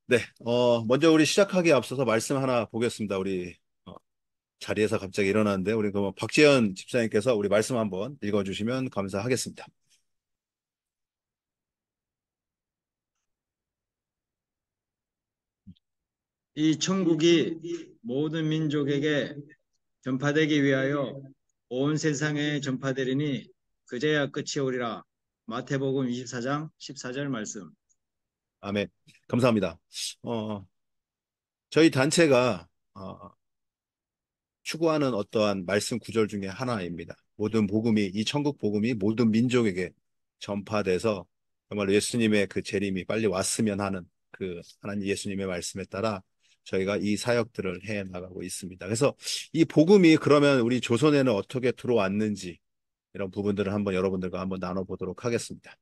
네, 먼저 우리 시작하기에 앞서서 말씀 하나 보겠습니다. 우리 자리에서 갑자기 일어났는데 우리 그 박지현 집사님께서 우리 말씀 한번 읽어주시면 감사하겠습니다. 이 천국이 모든 민족에게 전파되기 위하여 온 세상에 전파되리니 그제야 끝이 오리라. 마태복음 24장 14절 말씀. 아멘. 감사합니다. 어, 저희 단체가 추구하는 어떠한 말씀 구절 중에 하나입니다. 모든 복음이 이 천국 복음이 모든 민족에게 전파돼서 정말 예수님의 그 재림이 빨리 왔으면 하는 그 하나님 예수님의 말씀에 따라 저희가 이 사역들을 해 나가고 있습니다. 그래서 이 복음이 그러면 우리 조선에는 어떻게 들어왔는지 이런 부분들을 한번 여러분들과 한번 나눠보도록 하겠습니다.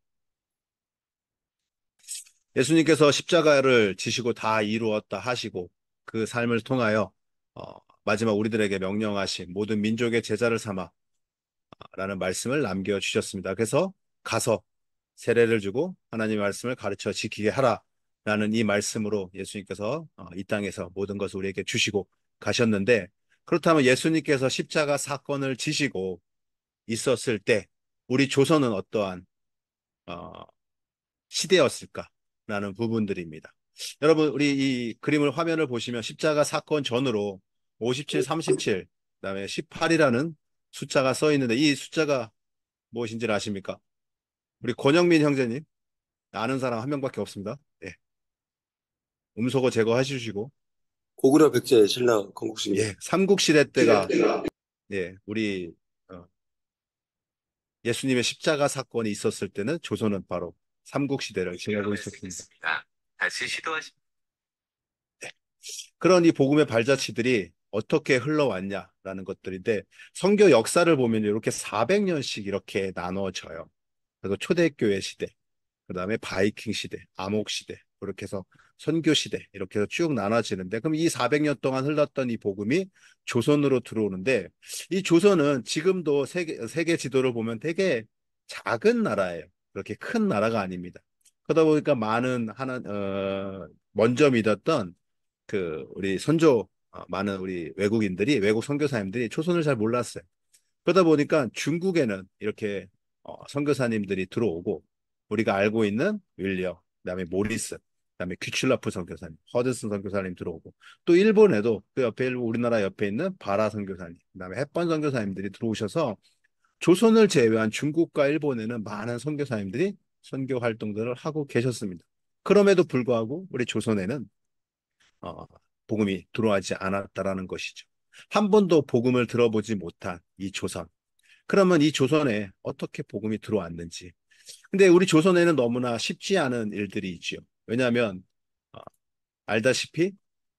예수님께서 십자가를 지시고 다 이루었다 하시고 그 삶을 통하여 어, 마지막 우리들에게 명령하신 모든 민족의 제자를 삼아 라는 말씀을 남겨주셨습니다. 그래서 가서 세례를 주고 하나님의 말씀을 가르쳐 지키게 하라 라는 이 말씀으로 예수님께서 이 땅에서 모든 것을 우리에게 주시고 가셨는데 그렇다면 예수님께서 십자가 사건을 지시고 있었을 때 우리 조선은 어떠한 어, 시대였을까라는 부분들입니다. 여러분 우리 이 그림을 화면을 보시면 십자가 사건 전으로 57, 37, 그다음에 18이라는 숫자가 써 있는데 이 숫자가 무엇인지 아십니까? 우리 권영민 형제님 아는 사람 한 명밖에 없습니다. 예, 음소거 제거해 주시고 고구려 백제 신라 건국십니다. 예, 삼국시대 때가 예, 우리 어, 예수님의 십자가 사건이 있었을 때는 조선은 바로 삼국시대를 지내고 있었습니다. 다시 시도하시. 그런 이 복음의 발자취들이 어떻게 흘러왔냐라는 것들인데 선교 역사를 보면 이렇게 400년씩 이렇게 나눠져요. 그래서 초대교회 시대, 그다음에 바이킹 시대, 암흑 시대, 그렇게 해서 선교 시대 이렇게 해서 쭉 나눠지는데 그럼 이 400년 동안 흘렀던 이 복음이 조선으로 들어오는데 이 조선은 지금도 세계 지도를 보면 되게 작은 나라예요. 그렇게 큰 나라가 아닙니다. 그러다 보니까 많은 먼저 믿었던 그 우리 많은 우리 외국인들이 외국 선교사님들이 조선을 잘 몰랐어요. 그러다 보니까 중국에는 이렇게 선교사님들이 들어오고 우리가 알고 있는 윌리엄, 그다음에 모리스, 그다음에 귀출라프 선교사님, 허드슨 선교사님 들어오고 또 일본에도 그 옆에 우리나라 옆에 있는 바라 선교사님, 그다음에 햇번 선교사님들이 들어오셔서 조선을 제외한 중국과 일본에는 많은 선교사님들이 선교 활동들을 하고 계셨습니다. 그럼에도 불구하고 우리 조선에는 어, 복음이 들어오지 않았다라는 것이죠. 한 번도 복음을 들어보지 못한 이 조선. 그러면 이 조선에 어떻게 복음이 들어왔는지. 근데 우리 조선에는 너무나 쉽지 않은 일들이 있지요. 왜냐하면 어, 알다시피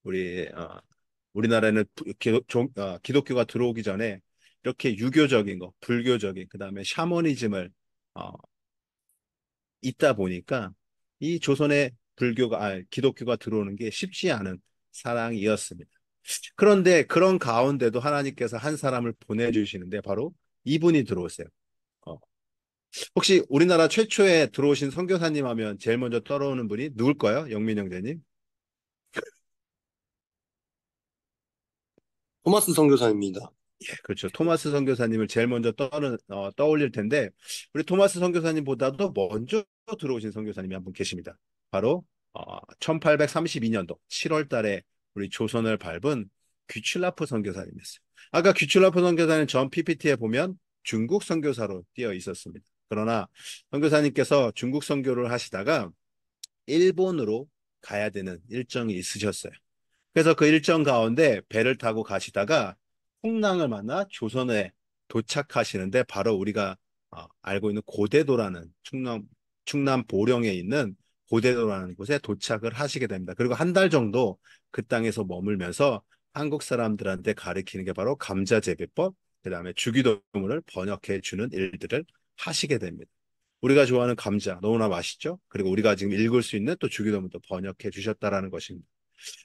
우리 우리나라는 기독교가 들어오기 전에 이렇게 유교적인 거, 불교적인 그다음에 샤머니즘을 어, 있다 보니까 이 조선의 기독교가 들어오는 게 쉽지 않은 사랑이었습니다. 그런데 그런 가운데도 하나님께서 한 사람을 보내주시는데 바로 이분이 들어오세요. 어, 혹시 우리나라 최초에 들어오신 선교사님 하면 제일 먼저 떠오르는 분이 누굴까요? 영민 형제님? 토마스 선교사입니다. 예, 그렇죠. 토마스 선교사님을 제일 먼저 떠올릴 텐데 우리 토마스 선교사님보다도 먼저 들어오신 선교사님이 한 분 계십니다. 바로 1832년도 7월 달에 우리 조선을 밟은 귀출라프 선교사님이었어요. 아까 귀출라프 선교사님 전 PPT에 보면 중국 선교사로 띄어 있었습니다. 그러나 선교사님께서 중국 선교를 하시다가 일본으로 가야 되는 일정이 있으셨어요. 그래서 그 일정 가운데 배를 타고 가시다가 풍랑을 만나 조선에 도착하시는데 바로 우리가 알고 있는 고대도라는 충남 보령에 있는 고대도라는 곳에 도착을 하시게 됩니다. 그리고 한 달 정도 그 땅에서 머물면서 한국 사람들한테 가르치는 게 바로 감자재배법, 그다음에 주기도문을 번역해 주는 일들을 하시게 됩니다. 우리가 좋아하는 감자 너무나 맛있죠? 그리고 우리가 지금 읽을 수 있는 또 주기도문도 번역해 주셨다라는 것입니다.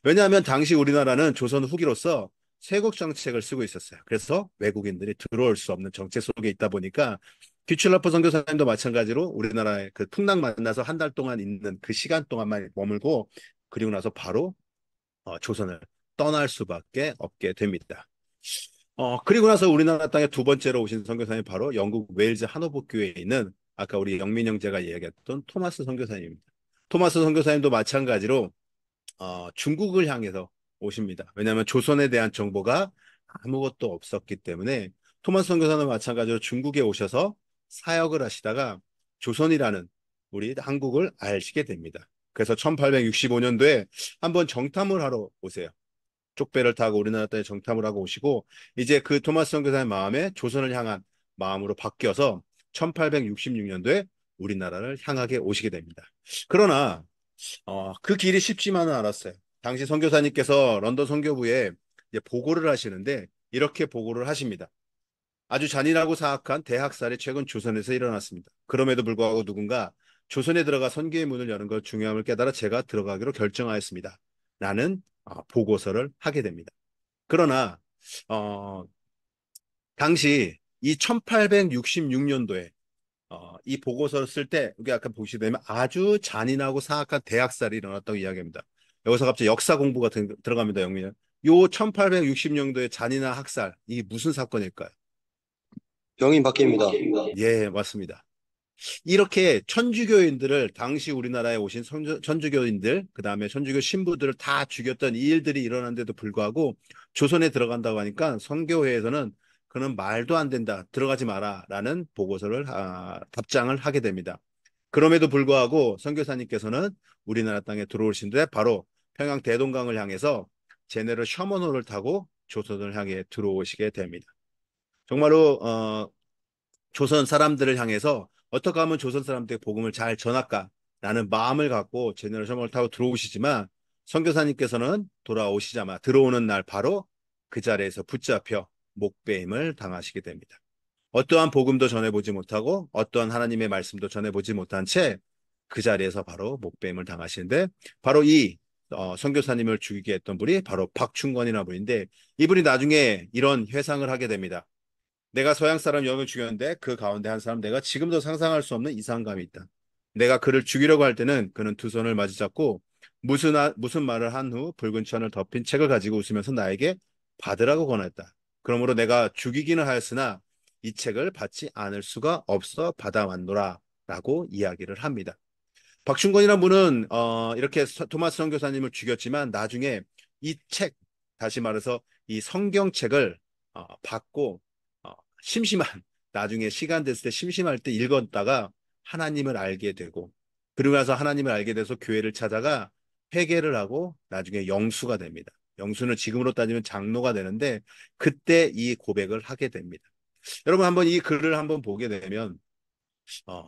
왜냐하면 당시 우리나라는 조선 후기로서 세국 정책을 쓰고 있었어요. 그래서 외국인들이 들어올 수 없는 정책 속에 있다 보니까 귀출라프 선교사님도 마찬가지로 우리나라에 그 풍랑 만나서 한 달 동안 있는 그 시간 동안만 머물고 그리고 나서 바로 조선을 떠날 수밖에 없게 됩니다. 그리고 나서 우리나라 땅에 두 번째로 오신 선교사님이 바로 영국 웨일즈 하노버 교회에 있는 아까 우리 영민 형제가 이야기했던 토마스 선교사님입니다. 토마스 선교사님도 마찬가지로 중국을 향해서 오십니다. 왜냐하면 조선에 대한 정보가 아무것도 없었기 때문에 토마스 선교사는 마찬가지로 중국에 오셔서 사역을 하시다가 조선이라는 우리 한국을 알시게 됩니다. 그래서 1865년도에 한번 정탐을 하러 오세요. 쪽배를 타고 우리나라 땅에 정탐을 하고 오시고 이제 그 토마스 선교사의 마음에 조선을 향한 마음으로 바뀌어서 1866년도에 우리나라를 향하게 오시게 됩니다. 그러나 그 길이 쉽지만은 않았어요. 당시 선교사님께서 런던 선교부에 이제 보고를 하시는데 이렇게 보고를 하십니다. 아주 잔인하고 사악한 대학살이 최근 조선에서 일어났습니다. 그럼에도 불구하고 누군가 조선에 들어가 선교의 문을 여는 것 중요함을 깨달아 제가 들어가기로 결정하였습니다. 라는 보고서를 하게 됩니다. 그러나 당시 이 1866년도에 이 보고서를 쓸 때 여기 아까 보시게 되면 아주 잔인하고 사악한 대학살이 일어났다고 이야기합니다. 여기서 갑자기 역사 공부가 들어갑니다, 영민은. 요 1860년도의 잔인한 학살, 이게 무슨 사건일까요? 병인 박해입니다. 예, 맞습니다. 이렇게 천주교인들을 당시 우리나라에 오신 천주교인들, 그 다음에 천주교 신부들을 다 죽였던 이 일들이 일어났는데도 불구하고 조선에 들어간다고 하니까 선교회에서는 그는 말도 안 된다, 들어가지 마라 라는 보고서를 답장을 하게 됩니다. 그럼에도 불구하고 선교사님께서는 우리나라 땅에 들어오신데 바로 평양 대동강을 향해서 제네럴 셔먼호를 타고 조선을 향해 들어오시게 됩니다. 정말로 조선 사람들을 향해서 어떻게 하면 조선 사람들에게 복음을 잘 전할까라는 마음을 갖고 제너레이션을 타고 들어오시지만 선교사님께서는 돌아오시자마자 들어오는 날 바로 그 자리에서 붙잡혀 목배임을 당하시게 됩니다. 어떠한 복음도 전해보지 못하고 어떠한 하나님의 말씀도 전해보지 못한 채 그 자리에서 바로 목배임을 당하시는데 바로 이 선교사님을 죽이게 했던 분이 바로 박충권이라는 분인데 이분이 나중에 이런 회상을 하게 됩니다. 내가 서양 사람 여명을 죽였는데 그 가운데 한 사람 내가 지금도 상상할 수 없는 이상감이 있다. 내가 그를 죽이려고 할 때는 그는 두 손을 마주 잡고 무슨 말을 한 후 붉은 천을 덮인 책을 가지고 웃으면서 나에게 받으라고 권했다. 그러므로 내가 죽이기는 하였으나 이 책을 받지 않을 수가 없어 받아왔노라 라고 이야기를 합니다. 박충권이라는 분은 이렇게 토마스 선교사님을 죽였지만 나중에 이 책, 다시 말해서 이 성경책을 받고 어, 심심한 나중에 시간 됐을 때 심심할 때 읽었다가 하나님을 알게 되고 그러고 나서 하나님을 알게 돼서 교회를 찾아가 회개를 하고 나중에 영수가 됩니다. 영수는 지금으로 따지면 장로가 되는데 그때 이 고백을 하게 됩니다. 여러분 한번 이 글을 한번 보게 되면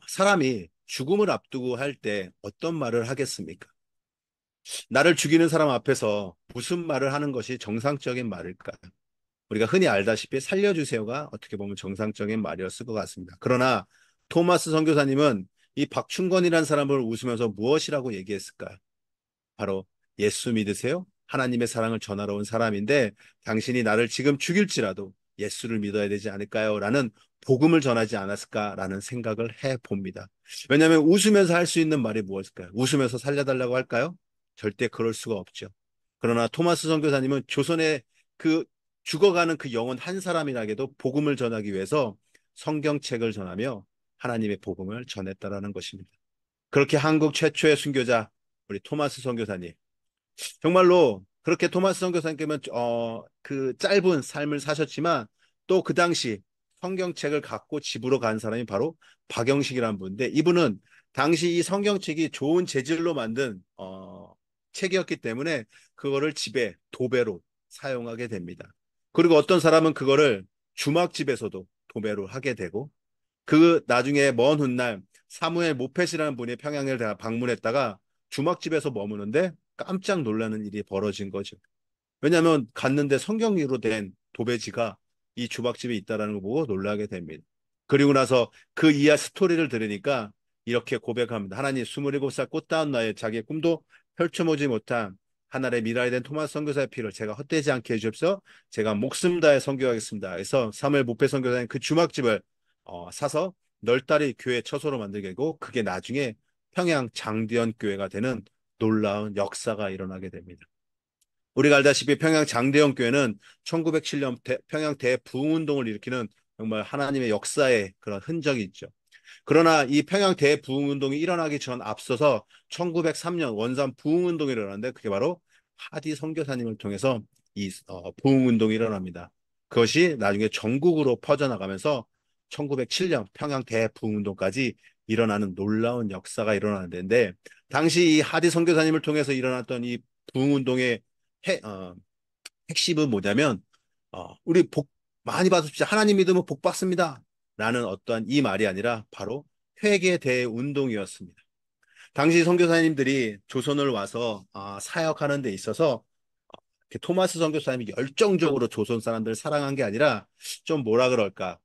사람이 죽음을 앞두고 할 때 어떤 말을 하겠습니까? 나를 죽이는 사람 앞에서 무슨 말을 하는 것이 정상적인 말일까요? 우리가 흔히 알다시피 살려주세요가 어떻게 보면 정상적인 말이었을 것 같습니다. 그러나 토마스 선교사님은 이 박충건이라는 사람을 웃으면서 무엇이라고 얘기했을까요? 바로 예수 믿으세요? 하나님의 사랑을 전하러 온 사람인데 당신이 나를 지금 죽일지라도 예수를 믿어야 되지 않을까요? 라는 복음을 전하지 않았을까라는 생각을 해봅니다. 왜냐하면 웃으면서 할 수 있는 말이 무엇일까요? 웃으면서 살려달라고 할까요? 절대 그럴 수가 없죠. 그러나 토마스 선교사님은 조선의 그 죽어가는 그 영혼 한 사람이라게도 복음을 전하기 위해서 성경책을 전하며 하나님의 복음을 전했다라는 것입니다. 그렇게 한국 최초의 순교자 우리 토마스 선교사님 정말로 그렇게 토마스 선교사님께면 그 짧은 삶을 사셨지만 또 그 당시 성경책을 갖고 집으로 간 사람이 바로 박영식이라는 분인데 이분은 당시 이 성경책이 좋은 재질로 만든 책이었기 때문에 그거를 집에 도배로 사용하게 됩니다. 그리고 어떤 사람은 그거를 주막집에서도 도배로 하게 되고 그 나중에 먼 훗날 사무엘 모펫이라는 분이 평양을 방문했다가 주막집에서 머무는데 깜짝 놀라는 일이 벌어진 거죠. 왜냐하면 갔는데 성경으로 된 도배지가 이 주막집에 있다라는 걸 보고 놀라게 됩니다. 그리고 나서 그 이하 스토리를 들으니까 이렇게 고백합니다. 하나님 27살 꽃다운 나이에 자기의 꿈도 펼쳐보지 못한 하늘의 미라에 된 토마스 선교사의 피를 제가 헛되지 않게 해주옵소서. 제가 목숨 다해 선교하겠습니다. 그래서 사무엘 모페 선교사님 그 주막집을 사서 널따리 교회 처소로 만들게 되고 그게 나중에 평양 장대현 교회가 되는 놀라운 역사가 일어나게 됩니다. 우리가 알다시피 평양 장대영 교회는 1907년 평양 대부흥운동을 일으키는 정말 하나님의 역사의 그런 흔적이 있죠. 그러나 이 평양 대부흥운동이 일어나기 전 앞서서 1903년 원산 부흥운동이 일어났는데 그게 바로 하디 선교사님을 통해서 이 부흥운동이 일어납니다. 그것이 나중에 전국으로 퍼져나가면서 1907년 평양 대부흥운동까지 일어나는 놀라운 역사가 일어나는데 당시 이 하디 선교사님을 통해서 일어났던 이 부흥운동의 핵, 핵심은 뭐냐면 우리 복 많이 받으십시오. 하나님 믿으면 복 받습니다. 라는 어떠한 이 말이 아니라 바로 회개 대운동이었습니다. 당시 선교사님들이 조선을 와서 사역하는 데 있어서 토마스 선교사님이 열정적으로 조선 사람들을 사랑한 게 아니라 좀 뭐라 그럴까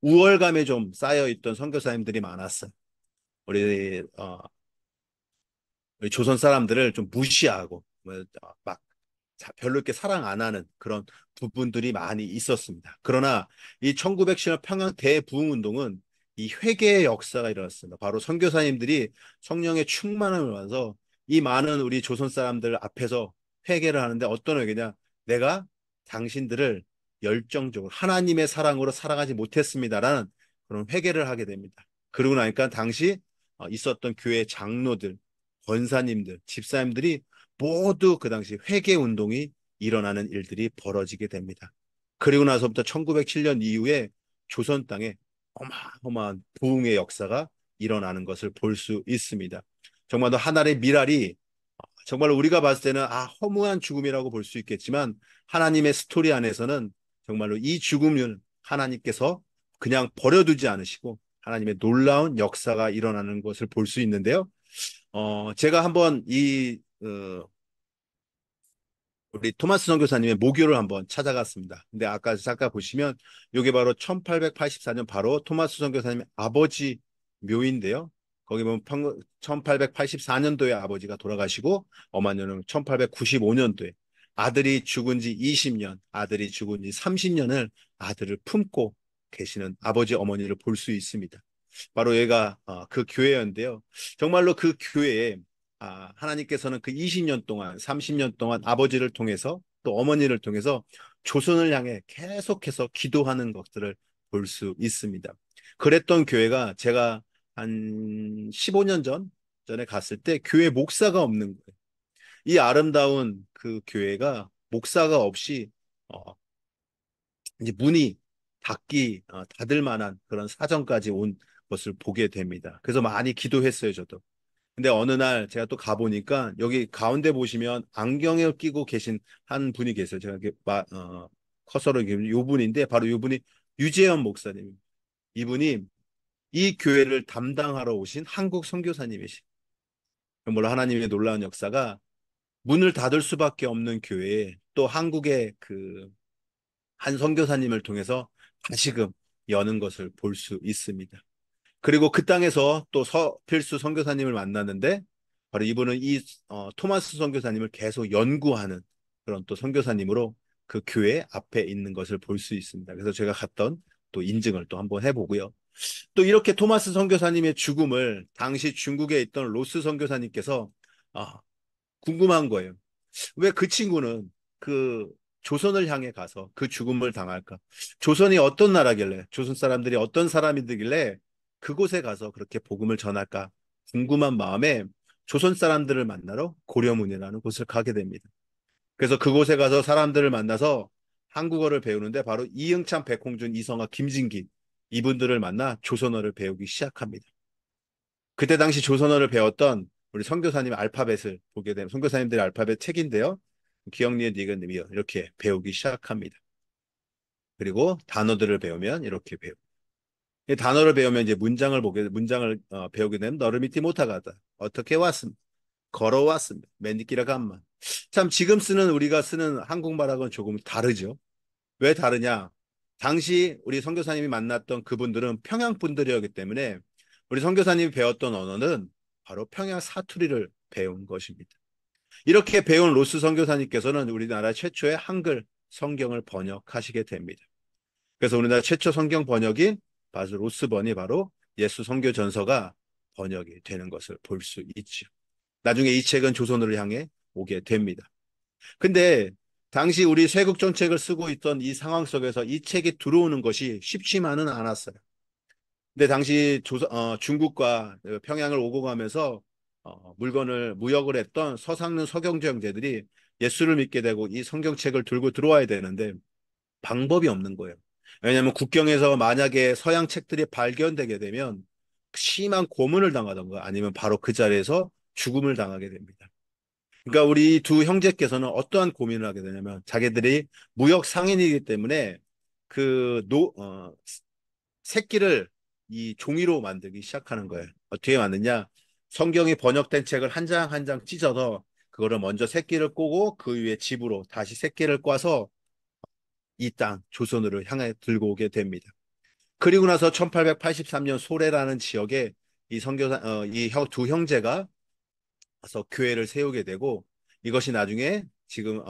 우월감에 좀 쌓여 있던 선교사님들이 많았어요. 우리 우리 조선 사람들을 좀 무시하고 막 별로 이렇게 사랑 안 하는 그런 부분들이 많이 있었습니다. 그러나 이 1910년 평양 대부흥운동은 이 회개의 역사가 일어났습니다. 바로 선교사님들이 성령의 충만함을 받아서 이 많은 우리 조선 사람들 앞에서 회개를 하는데 어떤 회개냐? 내가 당신들을 열정적으로 하나님의 사랑으로 사랑하지 못했습니다라는 그런 회개를 하게 됩니다. 그러고 나니까 당시 있었던 교회 장로들, 권사님들, 집사님들이 모두 그 당시 회개 운동이 일어나는 일들이 벌어지게 됩니다. 그리고 나서부터 1907년 이후에 조선 땅에 어마어마한 부흥의 역사가 일어나는 것을 볼 수 있습니다. 정말로 하나의 미랄이 정말 우리가 봤을 때는 허무한 죽음이라고 볼 수 있겠지만 하나님의 스토리 안에서는 정말로 이 죽음을 하나님께서 그냥 버려두지 않으시고 하나님의 놀라운 역사가 일어나는 것을 볼 수 있는데요. 제가 한번 우리 토마스 선교사님의 모교를 한번 찾아갔습니다. 근데 아까 잠깐 보시면 이게 바로 1884년 바로 토마스 선교사님의 아버지 묘인데요. 거기 보면 1884년도에 아버지가 돌아가시고 어머니는 1895년도에 아들이 죽은 지 20년, 아들이 죽은 지 30년을 아들을 품고 계시는 아버지 어머니를 볼 수 있습니다. 바로 얘가 그 교회였는데요. 정말로 그 교회에 하나님께서는 그 20년 동안, 30년 동안 아버지를 통해서 또 어머니를 통해서 조선을 향해 계속해서 기도하는 것들을 볼 수 있습니다. 그랬던 교회가 제가 한 15년 전에 갔을 때 교회 목사가 없는 거예요. 이 아름다운 그 교회가 목사가 없이 어, 이제 문이 닫을 만한 그런 사정까지 온 것을 보게 됩니다. 그래서 많이 기도했어요, 저도. 근데 어느 날 제가 또 가보니까 여기 가운데 보시면 안경을 끼고 계신 한 분이 계세요. 제가 이렇게 커서로 요 분인데 바로 요 분이 유재현 목사님. 이분이 이 교회를 담당하러 오신 한국 선교사님이시. 정말로 하나님의 놀라운 역사가 문을 닫을 수밖에 없는 교회에 또 한국의 그 한 선교사님을 통해서 다시금 여는 것을 볼 수 있습니다. 그리고 그 땅에서 또 서필수 선교사님을 만났는데 바로 이분은 토마스 선교사님을 계속 연구하는 그런 또 선교사님으로 그 교회 앞에 있는 것을 볼 수 있습니다. 그래서 제가 갔던 또 인증을 또 한번 해보고요. 또 이렇게 토마스 선교사님의 죽음을 당시 중국에 있던 로스 선교사님께서 아, 궁금한 거예요. 왜 그 친구는 그 조선을 향해 가서 그 죽음을 당할까? 조선이 어떤 나라길래, 조선 사람들이 어떤 사람이길래 그곳에 가서 그렇게 복음을 전할까? 궁금한 마음에 조선 사람들을 만나러 고려문이라는 곳을 가게 됩니다. 그래서 그곳에 가서 사람들을 만나서 한국어를 배우는데 바로 이응찬, 백홍준, 이성학, 김진기 이분들을 만나 조선어를 배우기 시작합니다. 그때 당시 조선어를 배웠던 우리 선교사님 알파벳을 보게 되면 선교사님들의 알파벳 책인데요. 기억니은 니은이요 이렇게 배우기 시작합니다. 그리고 단어들을 배우면 이렇게 배우. 이 단어를 배우면 이제 문장을 배우게 되면 너를 믿지 못하가다. 어떻게 왔습니다. 걸어왔습니다. 맨디끼라 간만. 참 지금 우리가 쓰는 한국말하고는 조금 다르죠. 왜 다르냐? 당시 우리 선교사님이 만났던 그분들은 평양 분들이었기 때문에 우리 선교사님이 배웠던 언어는 바로 평양 사투리를 배운 것입니다. 이렇게 배운 로스 선교사님께서는 우리나라 최초의 한글 성경을 번역하시게 됩니다. 그래서 우리나라 최초 성경 번역인 바스 로스번이 바로 예수 선교 전서가 번역이 되는 것을 볼 수 있죠. 나중에 이 책은 조선으로 향해 오게 됩니다. 근데 당시 우리 쇄국 정책을 쓰고 있던 이 상황 속에서 이 책이 들어오는 것이 쉽지만은 않았어요. 근데 당시 중국과 평양을 오고 가면서 물건을 무역을 했던 서상는 서경제 형제들이 예수를 믿게 되고 이 성경책을 들고 들어와야 되는데 방법이 없는 거예요. 왜냐하면 국경에서 만약에 서양 책들이 발견되게 되면 심한 고문을 당하던가 아니면 바로 그 자리에서 죽음을 당하게 됩니다. 그러니까 우리 두 형제께서는 어떠한 고민을 하게 되냐면 자기들이 무역 상인이기 때문에 새끼를 이 종이로 만들기 시작하는 거예요. 어떻게 만드냐? 성경이 번역된 책을 한 장 한 장 찢어서 그거를 먼저 새끼를 꼬고 그 위에 집으로 다시 새끼를 꽈서 이 땅 조선으로 향해 들고 오게 됩니다. 그리고 나서 1883년 소래라는 지역에 두 형제가 와서 교회를 세우게 되고 이것이 나중에 지금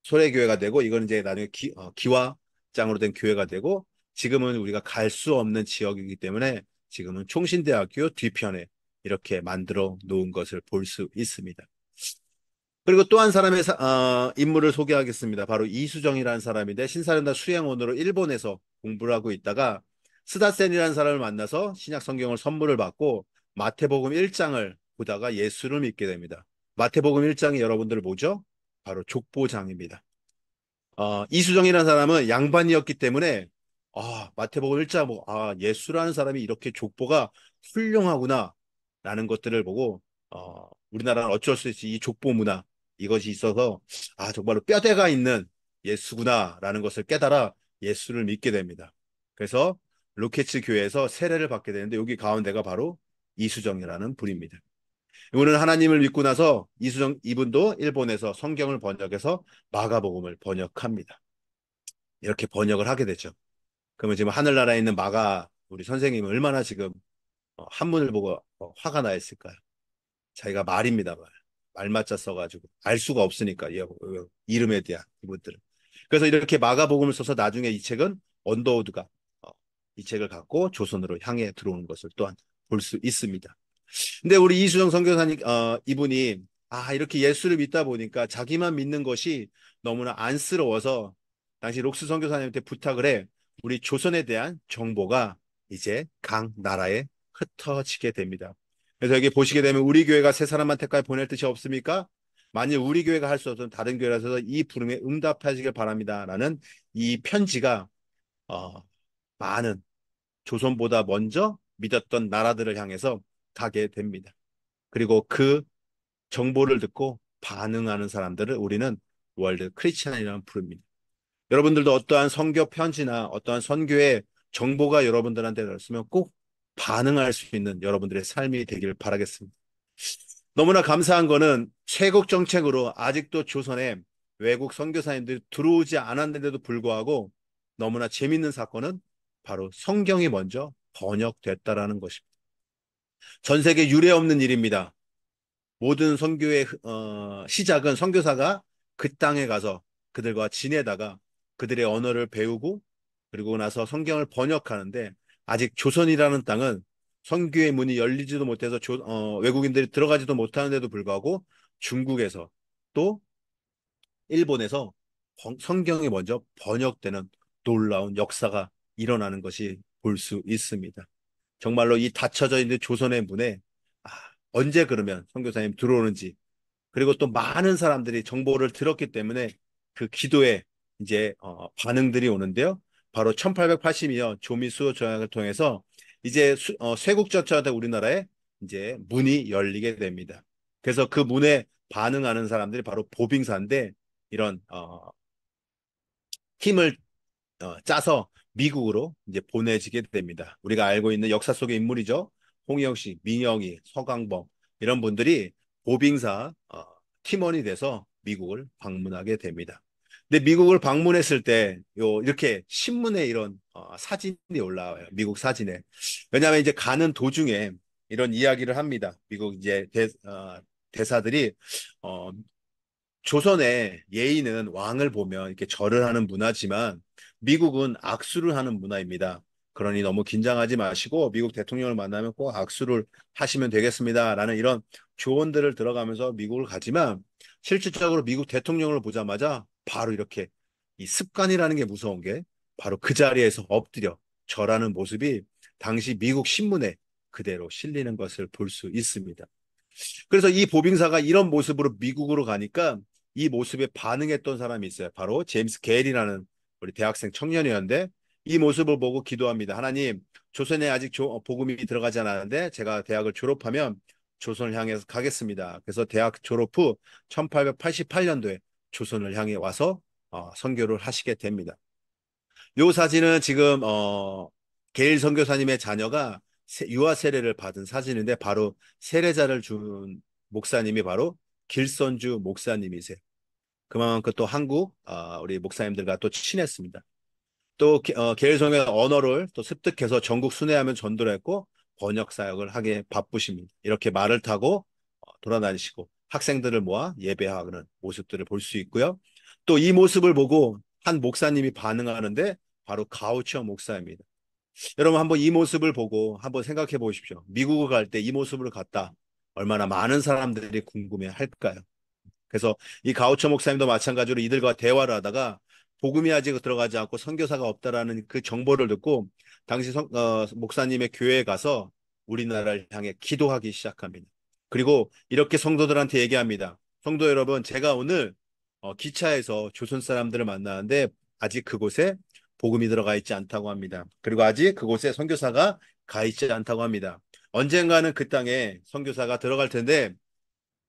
소래교회가 되고 이건 이제 나중에 기와장으로 된 교회가 되고 지금은 우리가 갈 수 없는 지역이기 때문에 지금은 총신대학교 뒤편에 이렇게 만들어 놓은 것을 볼 수 있습니다. 그리고 또 한 사람의 인물을 소개하겠습니다. 바로 이수정이라는 사람인데 신사련단 수행원으로 일본에서 공부를 하고 있다가 스다센이라는 사람을 만나서 신약 성경을 선물을 받고 마태복음 1장을 보다가 예수를 믿게 됩니다. 마태복음 1장이 여러분들 뭐죠? 바로 족보장입니다. 이수정이라는 사람은 양반이었기 때문에 마태복음 1장 예수라는 사람이 이렇게 족보가 훌륭하구나 라는 것들을 보고 우리나라는 어쩔 수 없이 이 족보 문화 이것이 있어서 정말로 뼈대가 있는 예수구나 라는 것을 깨달아 예수를 믿게 됩니다. 그래서 로케츠 교회에서 세례를 받게 되는데 여기 가운데가 바로 이수정이라는 분입니다. 이분은 하나님을 믿고 나서 이분도 일본에서 성경을 번역해서 마가복음을 번역합니다. 이렇게 번역을 하게 되죠. 그러면 지금 하늘나라에 있는 우리 선생님은 얼마나 지금 한문을 보고 화가 나 있을까요? 자기가 말입니다. 말맞자 써가지고 알 수가 없으니까 이름에 대한 이분들은. 그래서 이렇게 마가복음을 써서 나중에 이 책은 언더우드가 이 책을 갖고 조선으로 향해 들어오는 것을 또한 볼 수 있습니다. 근데 우리 이수정 선교사님 이분이 이렇게 예수를 믿다 보니까 자기만 믿는 것이 너무나 안쓰러워서 당시 록스 선교사님한테 부탁을 해 우리 조선에 대한 정보가 이제 각 나라에 흩어지게 됩니다. 그래서 여기 보시게 되면 우리 교회가 세 사람한테까지 보낼 뜻이 없습니까? 만일 우리 교회가 할 수 없으면 다른 교회라서 이 부름에 응답하시길 바랍니다라는 이 편지가 어, 많은 조선보다 먼저 믿었던 나라들을 향해서 가게 됩니다. 그리고 그 정보를 듣고 반응하는 사람들을 우리는 월드 크리스찬이라고 부릅니다. 여러분들도 어떠한 선교 편지나 어떠한 선교의 정보가 여러분들한테 들었으면 꼭 반응할 수 있는 여러분들의 삶이 되길 바라겠습니다. 너무나 감사한 거는 쇄국 정책으로 아직도 조선에 외국 선교사님들이 들어오지 않았는데도 불구하고 너무나 재밌는 사건은 바로 성경이 먼저 번역됐다라는 것입니다. 전 세계 유례 없는 일입니다. 모든 선교의 시작은 선교사가 그 땅에 가서 그들과 지내다가 그들의 언어를 배우고 그리고 나서 성경을 번역하는데 아직 조선이라는 땅은 선교의 문이 열리지도 못해서 외국인들이 들어가지도 못하는데도 불구하고 중국에서 또 일본에서 성경이 먼저 번역되는 놀라운 역사가 일어나는 것이 볼 수 있습니다. 정말로 이 닫혀져 있는 조선의 문에 아, 언제 그러면 선교사님 들어오는지 그리고 또 많은 사람들이 정보를 들었기 때문에 그 기도에 이제 반응들이 오는데요. 바로 1882년 조미수 조약을 통해서 이제 쇄국 전체한테 우리나라에 이제 문이 열리게 됩니다. 그래서 그 문에 반응하는 사람들이 바로 보빙사인데 이런 힘을 짜서 미국으로 이제 보내지게 됩니다. 우리가 알고 있는 역사 속의 인물이죠. 홍영식, 민영희, 서강범 이런 분들이 보빙사 팀원이 돼서 미국을 방문하게 됩니다. 근데 미국을 방문했을 때 이렇게 신문에 이런 사진이 올라와요. 미국 사진에. 왜냐하면 이제 가는 도중에 이런 이야기를 합니다. 미국 이제 대사들이 어, 조선의 예의는 왕을 보면 이렇게 절을 하는 문화지만 미국은 악수를 하는 문화입니다. 그러니 너무 긴장하지 마시고 미국 대통령을 만나면 꼭 악수를 하시면 되겠습니다. 라는 이런 조언들을 들어가면서 미국을 가지만 실질적으로 미국 대통령을 보자마자 바로 이렇게 이 습관이라는 게 무서운 게 바로 그 자리에서 엎드려 절하는 모습이 당시 미국 신문에 그대로 실리는 것을 볼 수 있습니다. 그래서 이 보빙사가 이런 모습으로 미국으로 가니까 이 모습에 반응했던 사람이 있어요. 바로 제임스 게일이라는 우리 대학생 청년이었는데 이 모습을 보고 기도합니다. 하나님, 조선에 아직 복음이 들어가지 않았는데 제가 대학을 졸업하면 조선을 향해서 가겠습니다. 그래서 대학 졸업 후 1888년도에 조선을 향해 와서 선교를 하시게 됩니다. 요 사진은 지금 게일 선교사님의 자녀가 유아 세례를 받은 사진인데 바로 세례자를 준 목사님이 바로 길선주 목사님이세요. 그만큼 또 한국 우리 목사님들과 또 친했습니다. 또 게일 선교의 언어를 또 습득해서 전국 순회하면 전도를 했고 번역 사역을 하게 바쁘십니다. 이렇게 말을 타고 돌아다니시고 학생들을 모아 예배하는 모습들을 볼 수 있고요. 또 이 모습을 보고 한 목사님이 반응하는데 바로 가우처 목사입니다. 여러분 한번 이 모습을 보고 한번 생각해 보십시오. 미국을 갈 때 이 모습으로 갔다. 얼마나 많은 사람들이 궁금해 할까요? 그래서 이 가우처 목사님도 마찬가지로 이들과 대화를 하다가 복음이 아직 들어가지 않고 선교사가 없다라는 그 정보를 듣고 당시 목사님의 교회에 가서 우리나라를 향해 기도하기 시작합니다. 그리고 이렇게 성도들한테 얘기합니다. 성도 여러분, 제가 오늘 기차에서 조선 사람들을 만나는데 아직 그곳에 복음이 들어가 있지 않다고 합니다. 그리고 아직 그곳에 선교사가 가 있지 않다고 합니다. 언젠가는 그 땅에 선교사가 들어갈 텐데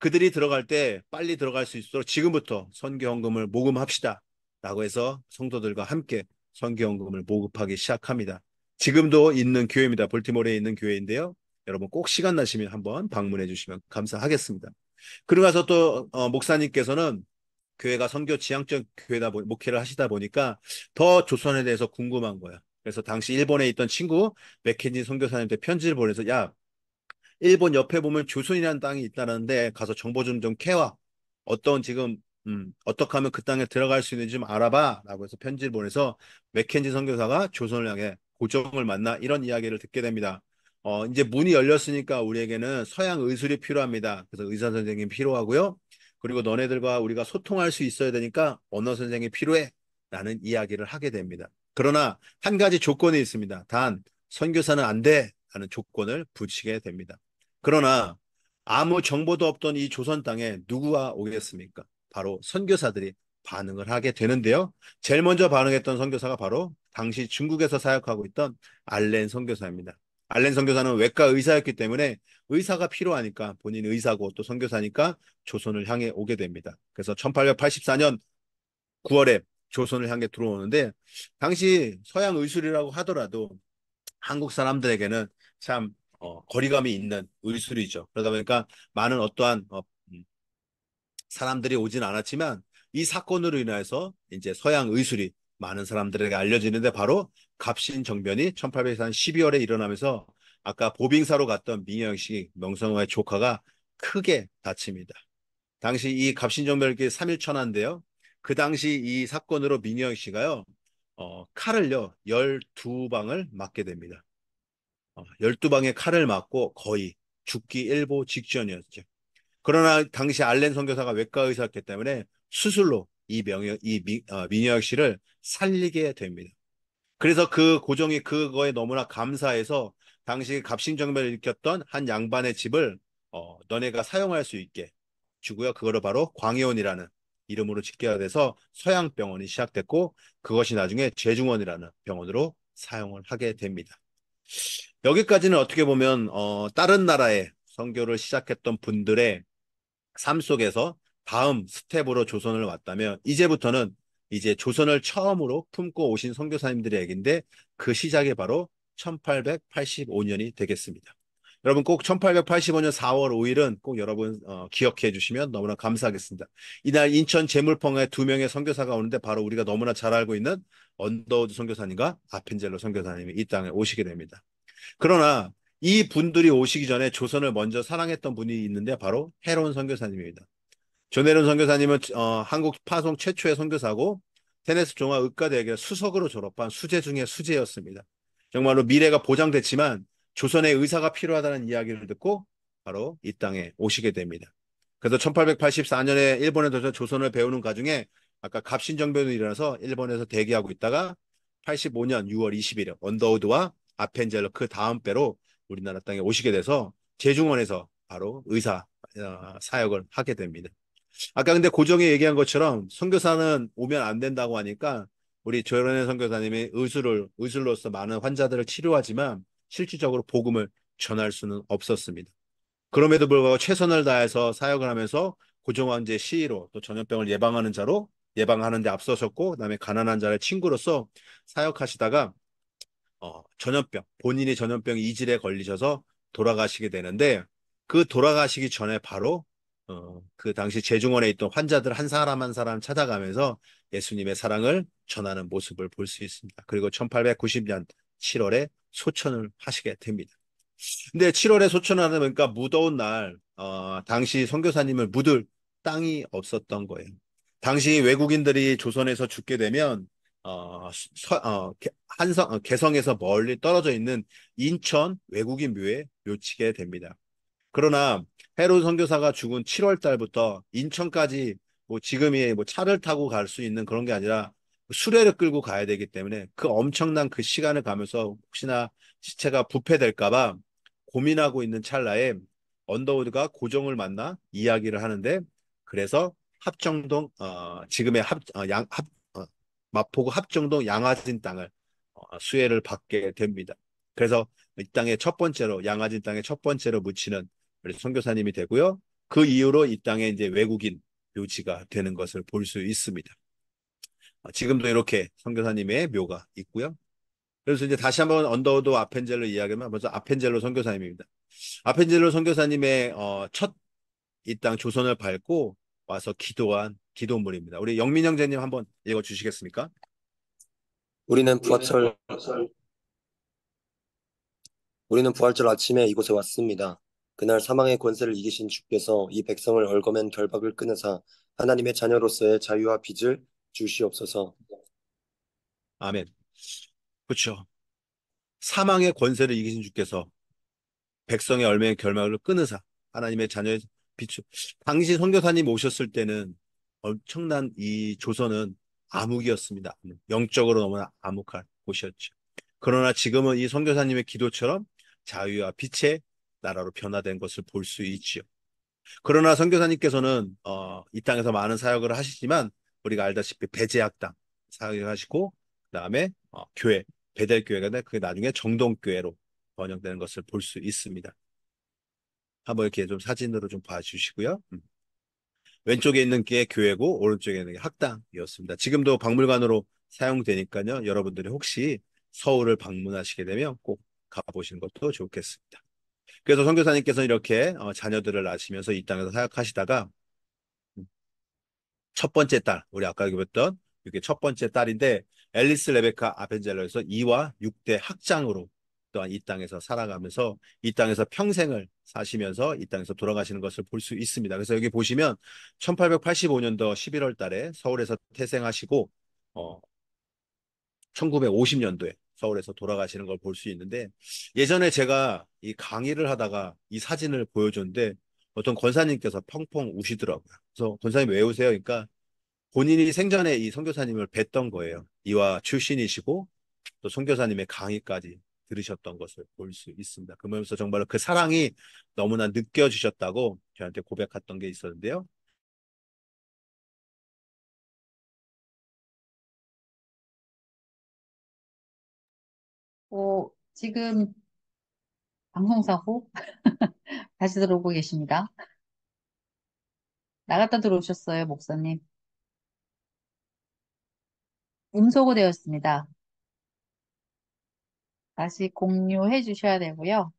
그들이 들어갈 때 빨리 들어갈 수 있도록 지금부터 선교헌금을 모금합시다. 라고 해서 성도들과 함께 선교헌금을 모금하기 시작합니다. 지금도 있는 교회입니다. 볼티모어에 있는 교회인데요. 여러분 꼭 시간 나시면 한번 방문해 주시면 감사하겠습니다. 그러고 나서 또 목사님께서는 교회가 선교 지향적 교회다 목회를 하시다 보니까 더 조선에 대해서 궁금한 거야. 그래서 당시 일본에 있던 친구 맥켄지 선교사님한테 편지를 보내서 야, 일본 옆에 보면 조선이라는 땅이 있다는데 가서 정보 좀 캐와. 어떤 지금 어떻게 하면 그 땅에 들어갈 수 있는지 좀 알아봐. 라고 해서 편지를 보내서 맥켄지 선교사가 조선을 향해 고종을 만나 이런 이야기를 듣게 됩니다. 이제 문이 열렸으니까 우리에게는 서양 의술이 필요합니다. 그래서 의사 선생님이 필요하고요. 그리고 너네들과 우리가 소통할 수 있어야 되니까 언어 선생이 필요해. 라는 이야기를 하게 됩니다. 그러나 한 가지 조건이 있습니다. 단 선교사는 안 돼. 라는 조건을 붙이게 됩니다. 그러나 아무 정보도 없던 이 조선 땅에 누구가 오겠습니까? 바로 선교사들이 반응을 하게 되는데요. 제일 먼저 반응했던 선교사가 바로 당시 중국에서 사역하고 있던 알렌 선교사입니다. 알렌 선교사는 외과 의사였기 때문에 의사가 필요하니까 본인 의사고 또 선교사니까 조선을 향해 오게 됩니다. 그래서 1884년 9월에 조선을 향해 들어오는데 당시 서양 의술이라고 하더라도 한국 사람들에게는 참 거리감이 있는 의술이죠. 그러다 보니까 많은 어떠한 사람들이 오진 않았지만 이 사건으로 인해서 이제 서양 의술이 많은 사람들에게 알려지는데 바로 갑신정변이 1804년 12월에 일어나면서 아까 보빙사로 갔던 민영식 명성황의 조카가 크게 다칩니다. 당시 이 갑신정변이 3일 천하인데요. 그 당시 이 사건으로 민영 씨가요, 칼을요, 12방을 맞게 됩니다. 12방의 칼을 맞고 거의 죽기 일보 직전이었죠. 그러나 당시 알렌 선교사가 외과 의사였기 때문에 수술로 민혁 씨를 살리게 됩니다. 그래서 그 고종이 그거에 너무나 감사해서 당시 갑신정변을 일으켰던 한 양반의 집을 너네가 사용할 수 있게 주고요. 그거를 바로 광해원이라는 이름으로 짓게 돼서 서양병원이 시작됐고 그것이 나중에 제중원이라는 병원으로 사용을 하게 됩니다. 여기까지는 어떻게 보면 다른 나라에 선교를 시작했던 분들의 삶 속에서 다음 스텝으로 조선을 왔다면 이제부터는 이제 조선을 처음으로 품고 오신 선교사님들의 얘기인데 그 시작이 바로 1885년이 되겠습니다. 여러분 꼭 1885년 4월 5일은 꼭 여러분 기억해 주시면 너무나 감사하겠습니다. 이날 인천 제물펑에 두 명의 선교사가 오는데 바로 우리가 너무나 잘 알고 있는 언더우드 선교사님과 아펜젤로 선교사님이 이 땅에 오시게 됩니다. 그러나 이 분들이 오시기 전에 조선을 먼저 사랑했던 분이 있는데 바로 헤론 선교사님입니다. 존 헤론 선교사님은 한국 파송 최초의 선교사고 테네스 종합 의과대학에 수석으로 졸업한 수재 중의 수재였습니다. 정말로 미래가 보장됐지만 조선의 의사가 필요하다는 이야기를 듣고 바로 이 땅에 오시게 됩니다. 그래서 1884년에 일본에 들어서 조선을 배우는 과정에 아까 갑신정변이 일어나서 일본에서 대기하고 있다가 85년 6월 20일 언더우드와 아펜젤러 그 다음 배로 우리나라 땅에 오시게 돼서 제중원에서 바로 의사 사역을 하게 됩니다. 아까 근데 고정이 얘기한 것처럼 선교사는 오면 안 된다고 하니까 우리 조현의 선교사님이 의술로서 많은 환자들을 치료하지만 실질적으로 복음을 전할 수는 없었습니다. 그럼에도 불구하고 최선을 다해서 사역을 하면서 고종황제 시의로 또 전염병을 예방하는 자로 예방하는 데 앞서셨고 그다음에 가난한 자의 친구로서 사역하시다가 전염병 본인이 전염병 이질에 걸리셔서 돌아가시게 되는데 그 돌아가시기 전에 바로 그 당시 재중원에 있던 환자들 한 사람 한 사람 찾아가면서 예수님의 사랑을 전하는 모습을 볼 수 있습니다. 그리고 1890년 7월에 소천을 하시게 됩니다. 근데 7월에 소천하다 보니까 무더운 날, 당시 선교사님을 묻을 땅이 없었던 거예요. 당시 외국인들이 조선에서 죽게 되면, 개성에서 멀리 떨어져 있는 인천 외국인 묘에 묘치게 됩니다. 그러나 헤롯 선교사가 죽은 7월 달부터 인천까지 뭐 지금이 뭐 차를 타고 갈 수 있는 그런 게 아니라 수레를 끌고 가야 되기 때문에 그 엄청난 그 시간을 가면서 혹시나 시체가 부패될까 봐 고민하고 있는 찰나에 언더우드가 고종을 만나 이야기를 하는데 그래서 합정동 지금의 마포구 합정동 양화진 땅을 수혜를 받게 됩니다. 그래서 이 땅의 첫 번째로 양화진 땅의 첫 번째로 묻히는 우리 선교사님이 되고요. 그 이후로 이 땅에 이제 외국인 묘지가 되는 것을 볼 수 있습니다. 지금도 이렇게 선교사님의 묘가 있고요. 그래서 이제 다시 한번 언더우드 아펜젤로 이야기하면 먼저 아펜젤로 선교사님입니다. 아펜젤로 선교사님의 첫 이 땅 조선을 밟고 와서 기도한 기도문입니다. 우리 영민 형제님 한번 읽어 주시겠습니까? 우리는 우리는 부활절 아침에 이곳에 왔습니다. 그날 사망의 권세를 이기신 주께서 이 백성을 얽어맨 결박을 끊으사 하나님의 자녀로서의 자유와 빚을 주시옵소서. 아멘. 그렇죠. 사망의 권세를 이기신 주께서 백성의 얼매의 결말을 끊으사 하나님의 자녀의 비추. 당시 선교사님 오셨을 때는 엄청난 이 조선은 암흑이었습니다. 영적으로 너무나 암흑한 곳이었죠. 그러나 지금은 이 선교사님의 기도처럼 자유와 빛의 나라로 변화된 것을 볼 수 있지요. 그러나 선교사님께서는 이 땅에서 많은 사역을 하시지만 우리가 알다시피 배제학당 사역을 하시고 그다음에 교회 베델교회가 그게 나중에 정동교회로 번영되는 것을 볼 수 있습니다. 한번 이렇게 좀 사진으로 좀 봐주시고요. 왼쪽에 있는 게 교회고 오른쪽에 있는 게 학당이었습니다. 지금도 박물관으로 사용되니까요. 여러분들이 혹시 서울을 방문하시게 되면 꼭 가보시는 것도 좋겠습니다. 그래서 선교사님께서 이렇게 자녀들을 낳으시면서 이 땅에서 사역하시다가 첫 번째 딸, 우리 아까 얘기했던 이게 첫 번째 딸인데 앨리스 레베카 아펜젤러에서 2와 6대 학장으로 또한 이 땅에서 살아가면서 이 땅에서 평생을 사시면서 이 땅에서 돌아가시는 것을 볼 수 있습니다. 그래서 여기 보시면 1885년도 11월 달에 서울에서 태생하시고 1950년도에 서울에서 돌아가시는 걸 볼 수 있는데 예전에 제가 이 강의를 하다가 이 사진을 보여줬는데 어떤 권사님께서 펑펑 우시더라고요. 그래서 권사님 왜 우세요? 그러니까 본인이 생전에 이 선교사님을 뵀던 거예요. 이와 출신이시고 또 선교사님의 강의까지 들으셨던 것을 볼 수 있습니다. 그러면서 정말로 그 사랑이 너무나 느껴지셨다고 저한테 고백했던 게 있었는데요. 지금 방송사고 다시 들어오고 계십니다. 나갔다 들어오셨어요, 목사님. 음소거 되었습니다. 다시 공유해 주셔야 되고요.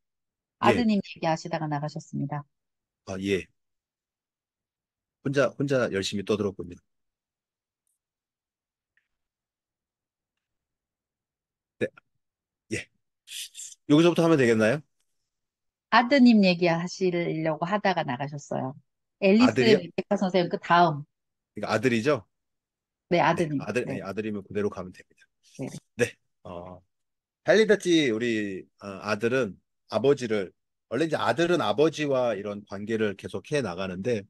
예, 아드님 얘기하시다가 나가셨습니다. 예. 혼자 열심히 떠들었군요. 네, 예. 여기서부터 하면 되겠나요? 아드님 얘기하시려고 하다가 나가셨어요. 앨리스 아들이요? 레베카 선생님 그 다음. 그러니까 아들이죠? 네, 네, 아드님. 네, 아들이면 그대로 가면 됩니다. 네. 네, 어, 헬리다치 우리 아들은 아버지를 원래 이제 아들은 아버지와 이런 관계를 계속 해 나가는데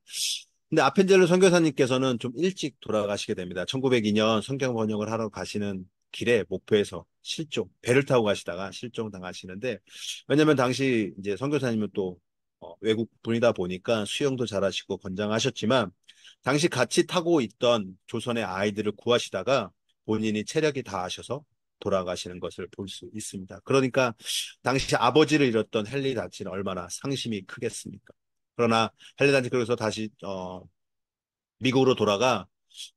근데 아펜젤로 선교사님께서는 좀 일찍 돌아가시게 됩니다. 1902년 성경 번역을 하러 가시는 길에 목포에서 실종, 배를 타고 가시다가 실종 당하시는데 왜냐면 당시 이제 선교사님은 또 외국 분이다 보니까 수영도 잘하시고 건장하셨지만 당시 같이 타고 있던 조선의 아이들을 구하시다가 본인이 체력이 다하셔서 돌아가시는 것을 볼 수 있습니다. 그러니까 당시 아버지를 잃었던 헨리 다치는 얼마나 상심이 크겠습니까? 그러나 헨리 다치 그래서 다시 미국으로 돌아가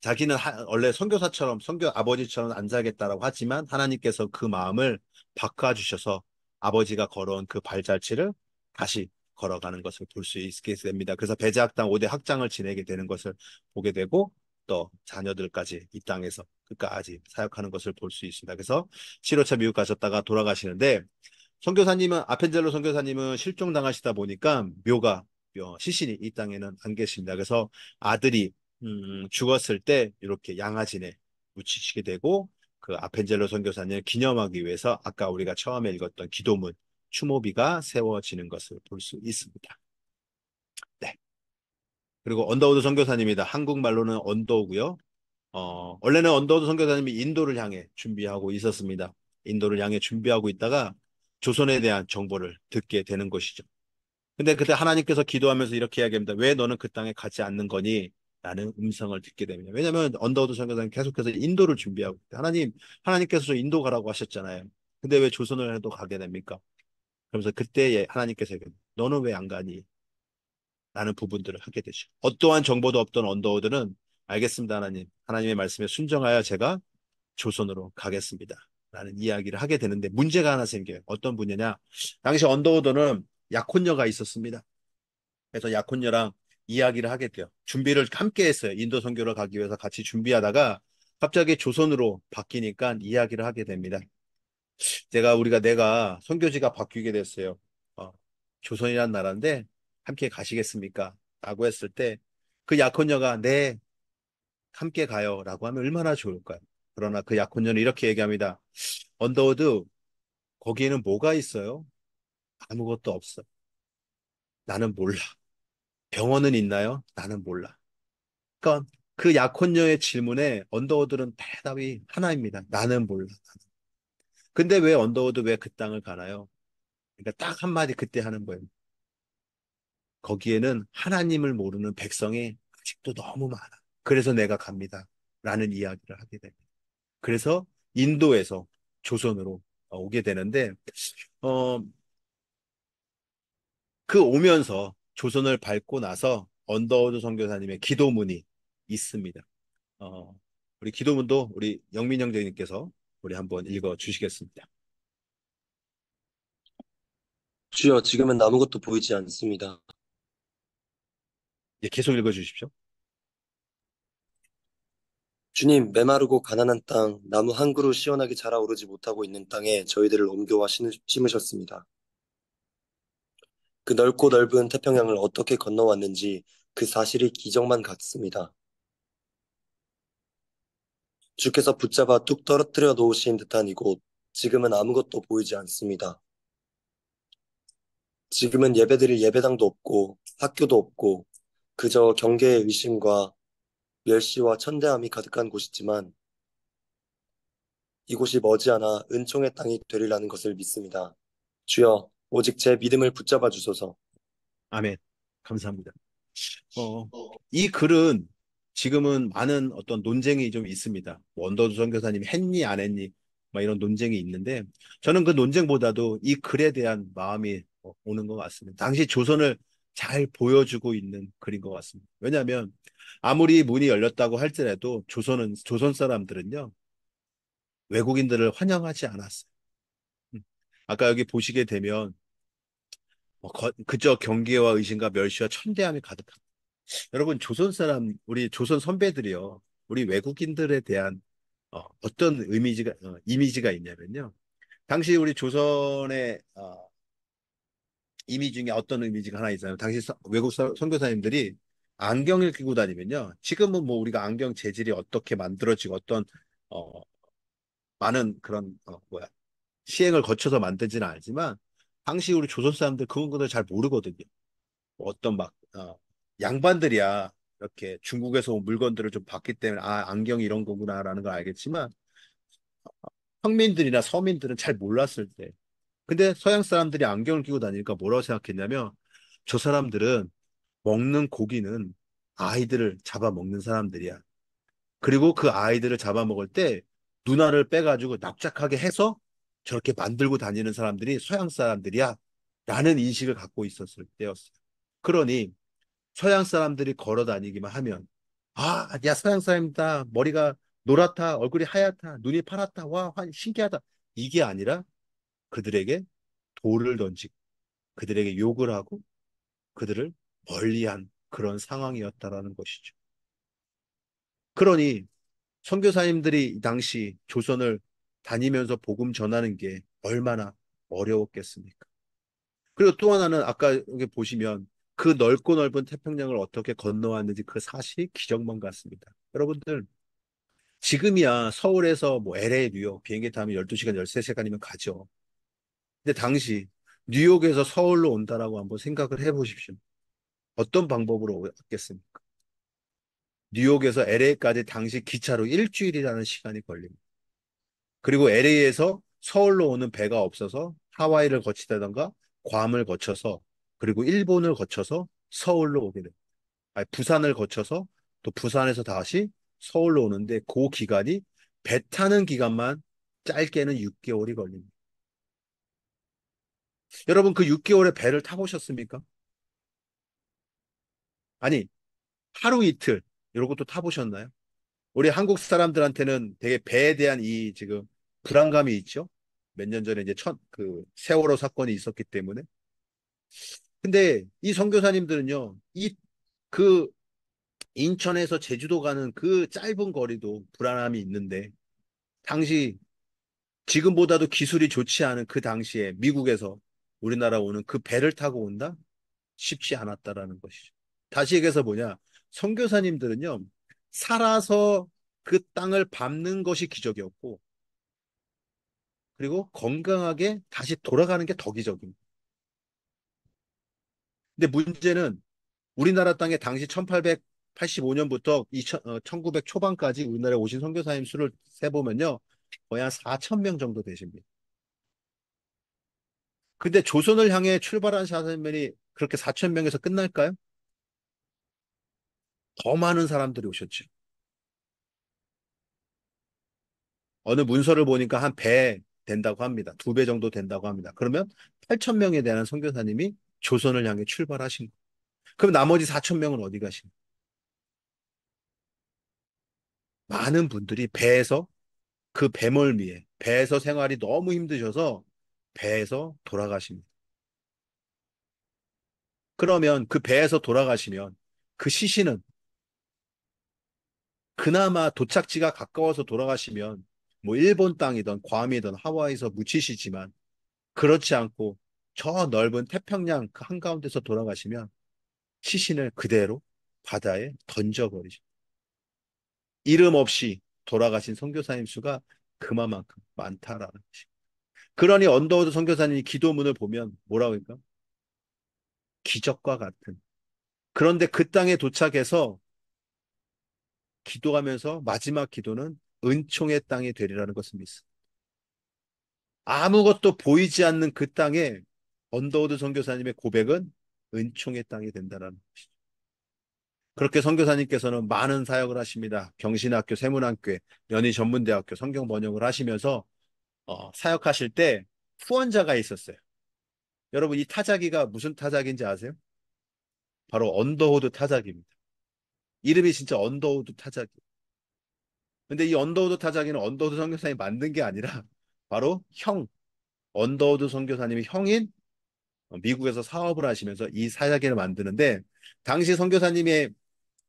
자기는 원래 선교사처럼 선교 아버지처럼 안 살겠다라고 하지만 하나님께서 그 마음을 바꿔주셔서 아버지가 걸어온 그 발자취를 다시 걸어가는 것을 볼 수 있게 됩니다. 그래서 배제학당 5대 학장을 지내게 되는 것을 보게 되고 또 자녀들까지 이 땅에서 끝까지 사역하는 것을 볼 수 있습니다. 그래서 7호차 미국 가셨다가 돌아가시는데 선교사님은 아펜젤로 선교사님은 실종당하시다 보니까 묘가 시신이 이 땅에는 안 계십니다. 그래서 아들이 죽었을 때 이렇게 양화진에 묻히시게 되고 그 아펜젤로 선교사님을 기념하기 위해서 아까 우리가 처음에 읽었던 기도문 추모비가 세워지는 것을 볼 수 있습니다. 네. 그리고 언더우드 선교사님이다. 한국말로는 언더우고요. 원래는 언더우드 선교사님이 인도를 향해 준비하고 있었습니다. 인도를 향해 준비하고 있다가 조선에 대한 정보를 듣게 되는 것이죠. 근데 그때 하나님께서 기도하면서 이렇게 이야기합니다. 왜 너는 그 땅에 가지 않는 거니? 라는 음성을 듣게 됩니다. 왜냐하면 언더우드 선교사님 계속해서 인도를 준비하고 있대. 하나님께서 저 인도 가라고 하셨잖아요. 근데 왜 조선을 해도 가게 됩니까? 그러면서 그때 하나님께서 너는 왜 안 가니? 라는 부분들을 하게 되죠. 어떠한 정보도 없던 언더우드는 알겠습니다, 하나님. 하나님의 말씀에 순종하여 제가 조선으로 가겠습니다. 라는 이야기를 하게 되는데 문제가 하나 생겨요. 어떤 분야냐? 당시 언더우드는 약혼녀가 있었습니다. 그래서 약혼녀랑 이야기를 하게 돼요. 준비를 함께 했어요. 인도 선교를 가기 위해서 같이 준비하다가 갑자기 조선으로 바뀌니까 이야기를 하게 됩니다. 내가 선교지가 바뀌게 됐어요. 어, 조선이란 나라인데 함께 가시겠습니까? 라고 했을 때 그 약혼녀가 네, 함께 가요. 라고 하면 얼마나 좋을까요? 그러나 그 약혼녀는 이렇게 얘기합니다. 언더우드, 거기에는 뭐가 있어요? 아무것도 없어. 나는 몰라. 병원은 있나요? 나는 몰라. 그러니까 그 약혼녀의 질문에 언더우드는 대답이 하나입니다. 나는 몰라. 근데 왜 언더우드 왜 그 땅을 가나요? 그러니까 딱 한마디 그때 하는 거예요. 거기에는 하나님을 모르는 백성이 아직도 너무 많아. 그래서 내가 갑니다. 라는 이야기를 하게 됩니다. 그래서 인도에서 조선으로 오게 되는데, 어, 그 오면서 조선을 밟고 나서 언더우드 선교사님의 기도문이 있습니다. 어, 우리 기도문도 우리 영민 형제님께서 우리 한번 읽어 주시겠습니다. 주여, 지금은 아무것도 보이지 않습니다. 예, 계속 읽어 주십시오. 주님, 메마르고 가난한 땅, 나무 한 그루 시원하게 자라오르지 못하고 있는 땅에 저희들을 옮겨와 심으셨습니다. 그 넓고 넓은 태평양을 어떻게 건너왔는지 그 사실이 기적만 같습니다. 주께서 붙잡아 뚝 떨어뜨려 놓으신 듯한 이곳, 지금은 아무것도 보이지 않습니다. 지금은 예배드릴 예배당도 없고 학교도 없고 그저 경계의 의심과 멸시와 천대함이 가득한 곳이지만 이곳이 머지않아 은총의 땅이 되리라는 것을 믿습니다. 주여, 오직 제 믿음을 붙잡아 주소서. 아멘. 감사합니다. 어, 이 글은 지금은 많은 어떤 논쟁이 좀 있습니다. 뭐 언더우드 선교사님이 했니 안 했니 막 이런 논쟁이 있는데 저는 그 논쟁보다도 이 글에 대한 마음이 오는 것 같습니다. 당시 조선을 잘 보여주고 있는 글인 것 같습니다. 왜냐하면 아무리 문이 열렸다고 할지라도 조선 사람들은요 외국인들을 환영하지 않았어요. 음. 아까 여기 보시게 되면 그저 경계와 의심과 멸시와 천대함이 가득합니다. 여러분, 우리 조선 선배들이요. 우리 외국인들에 대한 떤 이미지가 있냐면요. 당시 우리 조선의 이미지 중에 어떤 이미지가 하나 있어요. 당시 외국 선교사님들이 안경을 끼고 다니면요. 지금은 뭐 우리가 안경 재질이 어떻게 만들어지고 어떤 어, 많은 그런 뭐야 시행을 거쳐서 만든지는 알지만 당시 우리 조선 사람들 그런 것들 잘 모르거든요. 뭐 어떤 막 양반들이야 이렇게 중국에서 온 물건들을 좀 봤기 때문에 아 안경이 이런 거구나라는 걸 알겠지만 평민들이나 서민들은 잘 몰랐을 때. 근데 서양 사람들이 안경을 끼고 다니니까 뭐라고 생각했냐면 저 사람들은 먹는 고기는 아이들을 잡아먹는 사람들이야. 그리고 그 아이들을 잡아먹을 때 눈알을 빼가지고 납작하게 해서 저렇게 만들고 다니는 사람들이 서양 사람들이야. 라는 인식을 갖고 있었을 때였어요. 그러니 서양 사람들이 걸어 다니기만 하면 아, 야, 서양 사람이다. 머리가 노랗다. 얼굴이 하얗다. 눈이 파랗다. 와, 신기하다. 이게 아니라 그들에게 돌을 던지고 그들에게 욕을 하고 그들을 멀리한 그런 상황이었다라는 것이죠. 그러니 선교사님들이 이 당시 조선을 다니면서 복음 전하는 게 얼마나 어려웠겠습니까? 그리고 또 하나는 아까 여기 보시면 그 넓고 넓은 태평양을 어떻게 건너왔는지 그 사실이 기적만 같습니다. 여러분들 지금이야 서울에서 뭐 LA, 뉴욕 비행기 타면 12시간, 13시간이면 가죠. 근데 당시 뉴욕에서 서울로 온다라고 한번 생각을 해보십시오. 어떤 방법으로 왔겠습니까? 뉴욕에서 LA까지 당시 기차로 일주일이라는 시간이 걸립니다. 그리고 LA에서 서울로 오는 배가 없어서 하와이를 거치다던가 괌을 거쳐서 그리고 일본을 거쳐서 서울로 오게 됩니다. 아니, 부산을 거쳐서 또 부산에서 다시 서울로 오는데 그 기간이 배 타는 기간만 짧게는 6개월이 걸립니다. 여러분 그 6개월의 배를 타보셨습니까? 아니 하루 이틀 이런 것도 타보셨나요? 우리 한국 사람들한테는 되게 배에 대한 이 지금 불안감이 있죠. 몇 년 전에 이제 그 세월호 사건이 있었기 때문에. 근데 이 선교사님들은요, 그 인천에서 제주도 가는 그 짧은 거리도 불안함이 있는데, 당시 지금보다도 기술이 좋지 않은 그 당시에 미국에서 우리나라 오는 그 배를 타고 온다? 쉽지 않았다라는 것이죠. 다시 얘기해서 뭐냐? 선교사님들은요, 살아서 그 땅을 밟는 것이 기적이었고, 그리고 건강하게 다시 돌아가는 게 더 기적입니다. 근데 문제는 우리나라 땅에 당시 1885년부터 1900 초반까지 우리나라에 오신 선교사님 수를 세보면요. 거의 한 4천 명 정도 되십니다. 근데 조선을 향해 출발한 사람들이 그렇게 4천 명에서 끝날까요? 더 많은 사람들이 오셨죠. 어느 문서를 보니까 한 배 된다고 합니다. 2배 정도 된다고 합니다. 그러면 8천 명에 대한 선교사님이 조선을 향해 출발하신 거예요. 그럼 나머지 4천 명은 어디 가신 거예요? 많은 분들이 배에서 그 배멀미에 배에서 생활이 너무 힘드셔서 배에서 돌아가십니다. 그러면 그 배에서 돌아가시면 그 시신은 그나마 도착지가 가까워서 돌아가시면 뭐 일본 땅이든 괌이든 하와이에서 묻히시지만 그렇지 않고 저 넓은 태평양 그 한가운데서 돌아가시면 시신을 그대로 바다에 던져버리죠. 이름 없이 돌아가신 선교사님 수가 그만큼 많다라는 것이. 그러니 언더우드 선교사님이 기도문을 보면 뭐라고 할까? 기적과 같은. 그런데 그 땅에 도착해서 기도하면서 마지막 기도는 은총의 땅이 되리라는 것을 믿습니다. 아무것도 보이지 않는 그 땅에 언더우드 선교사님의 고백은 은총의 땅이 된다는 것이죠. 그렇게 선교사님께서는 많은 사역을 하십니다. 경신학교, 세문학교, 연희전문대학교 성경 번역을 하시면서 사역하실 때 후원자가 있었어요. 여러분 이 타자기가 무슨 타자기인지 아세요? 바로 언더우드 타자기입니다. 이름이 진짜 언더우드 타자기. 근데 이 언더우드 타자기는 언더우드 선교사님이 만든 게 아니라 바로 언더우드 선교사님의 형인 미국에서 사업을 하시면서 이 타자기를 만드는데 당시 선교사님의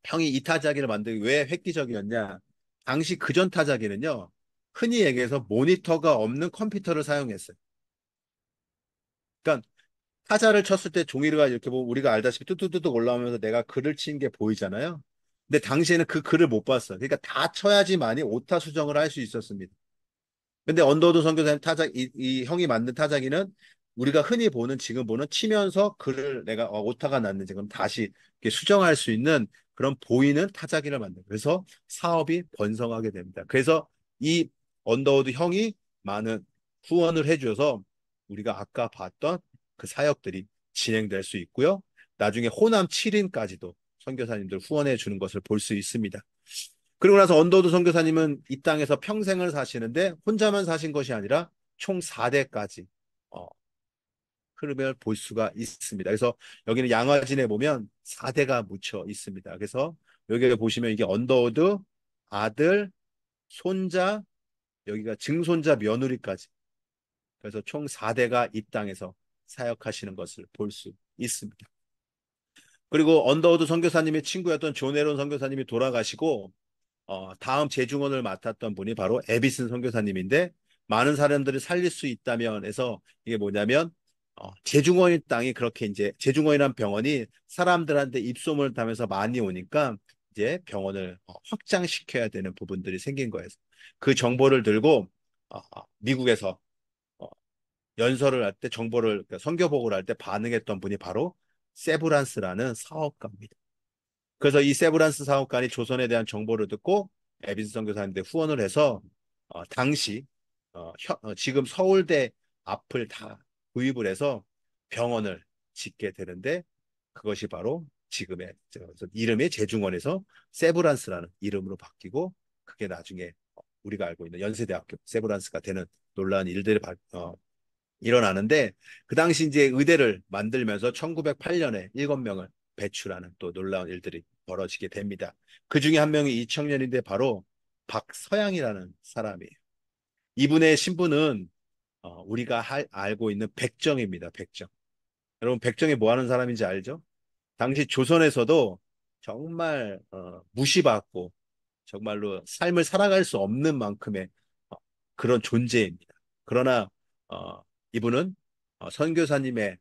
형이 이 타자기를 만들기 왜 획기적이었냐? 당시 그전 타자기는요. 흔히 얘기해서 모니터가 없는 컴퓨터를 사용했어요. 그러니까 타자를 쳤을 때 종이가 이렇게 보면 우리가 알다시피 뚜뚜뚜뚜 올라오면서 내가 글을 친 게 보이잖아요. 근데 당시에는 그 글을 못 봤어요. 그러니까 다 쳐야지만이 오타 수정을 할 수 있었습니다. 근데 언더우드 선교사님 이 형이 만든 타자기는 우리가 흔히 보는, 지금 보는 치면서 글을 내가 오타가 났는지 그럼 다시 이렇게 수정할 수 있는 그런 보이는 타자기를 만든. 그래서 사업이 번성하게 됩니다. 그래서 이 언더우드 형이 많은 후원을 해줘서 우리가 아까 봤던 그 사역들이 진행될 수 있고요. 나중에 호남 7인까지도 선교사님들 후원해 주는 것을 볼 수 있습니다. 그리고 나서 언더우드 선교사님은 이 땅에서 평생을 사시는데 혼자만 사신 것이 아니라 총 4대까지 흐름을 볼 수가 있습니다. 그래서 여기는 양화진에 보면 4대가 묻혀 있습니다. 그래서 여기 보시면 이게 언더우드 아들, 손자, 여기가 증손자, 며느리까지. 그래서 총 4대가 이 땅에서 사역하시는 것을 볼 수 있습니다. 그리고 언더우드 선교사님의 친구였던 존 에론 선교사님이 돌아가시고 다음 재중원을 맡았던 분이 바로 에비슨 선교사님인데, 많은 사람들을 살릴 수 있다면 해서 이게 뭐냐면 재중원의 땅이 그렇게, 이제 재중원이란 병원이 사람들한테 입소문을 타면서 많이 오니까 이제 병원을 확장시켜야 되는 부분들이 생긴 거예요. 그 정보를 들고 미국에서 어, 연설을 할 때, 정보를, 그러니까 선교복을 할 때 반응했던 분이 바로 세브란스라는 사업가입니다. 그래서 이 세브란스 사업관이 조선에 대한 정보를 듣고 에비스 선교사님한테 후원을 해서 당시 지금 서울대 앞을 다 구입을 해서 병원을 짓게 되는데, 그것이 바로 지금의 이름이 재중원에서 세브란스라는 이름으로 바뀌고, 그게 나중에 우리가 알고 있는 연세대학교 세브란스가 되는 놀라운 일들이 일어나는데, 그 당시 이제 의대를 만들면서 1908년에 7명을 배출하는 또 놀라운 일들이 벌어지게 됩니다. 그 중에 한 명이 이 청년인데 바로 박서양이라는 사람이에요. 이분의 신분은 우리가 알고 있는 백정입니다. 백정. 여러분, 백정이 뭐 하는 사람인지 알죠? 당시 조선에서도 정말 무시받고 정말로 삶을 살아갈 수 없는 만큼의 어, 그런 존재입니다. 그러나 어, 이분은 선교사님의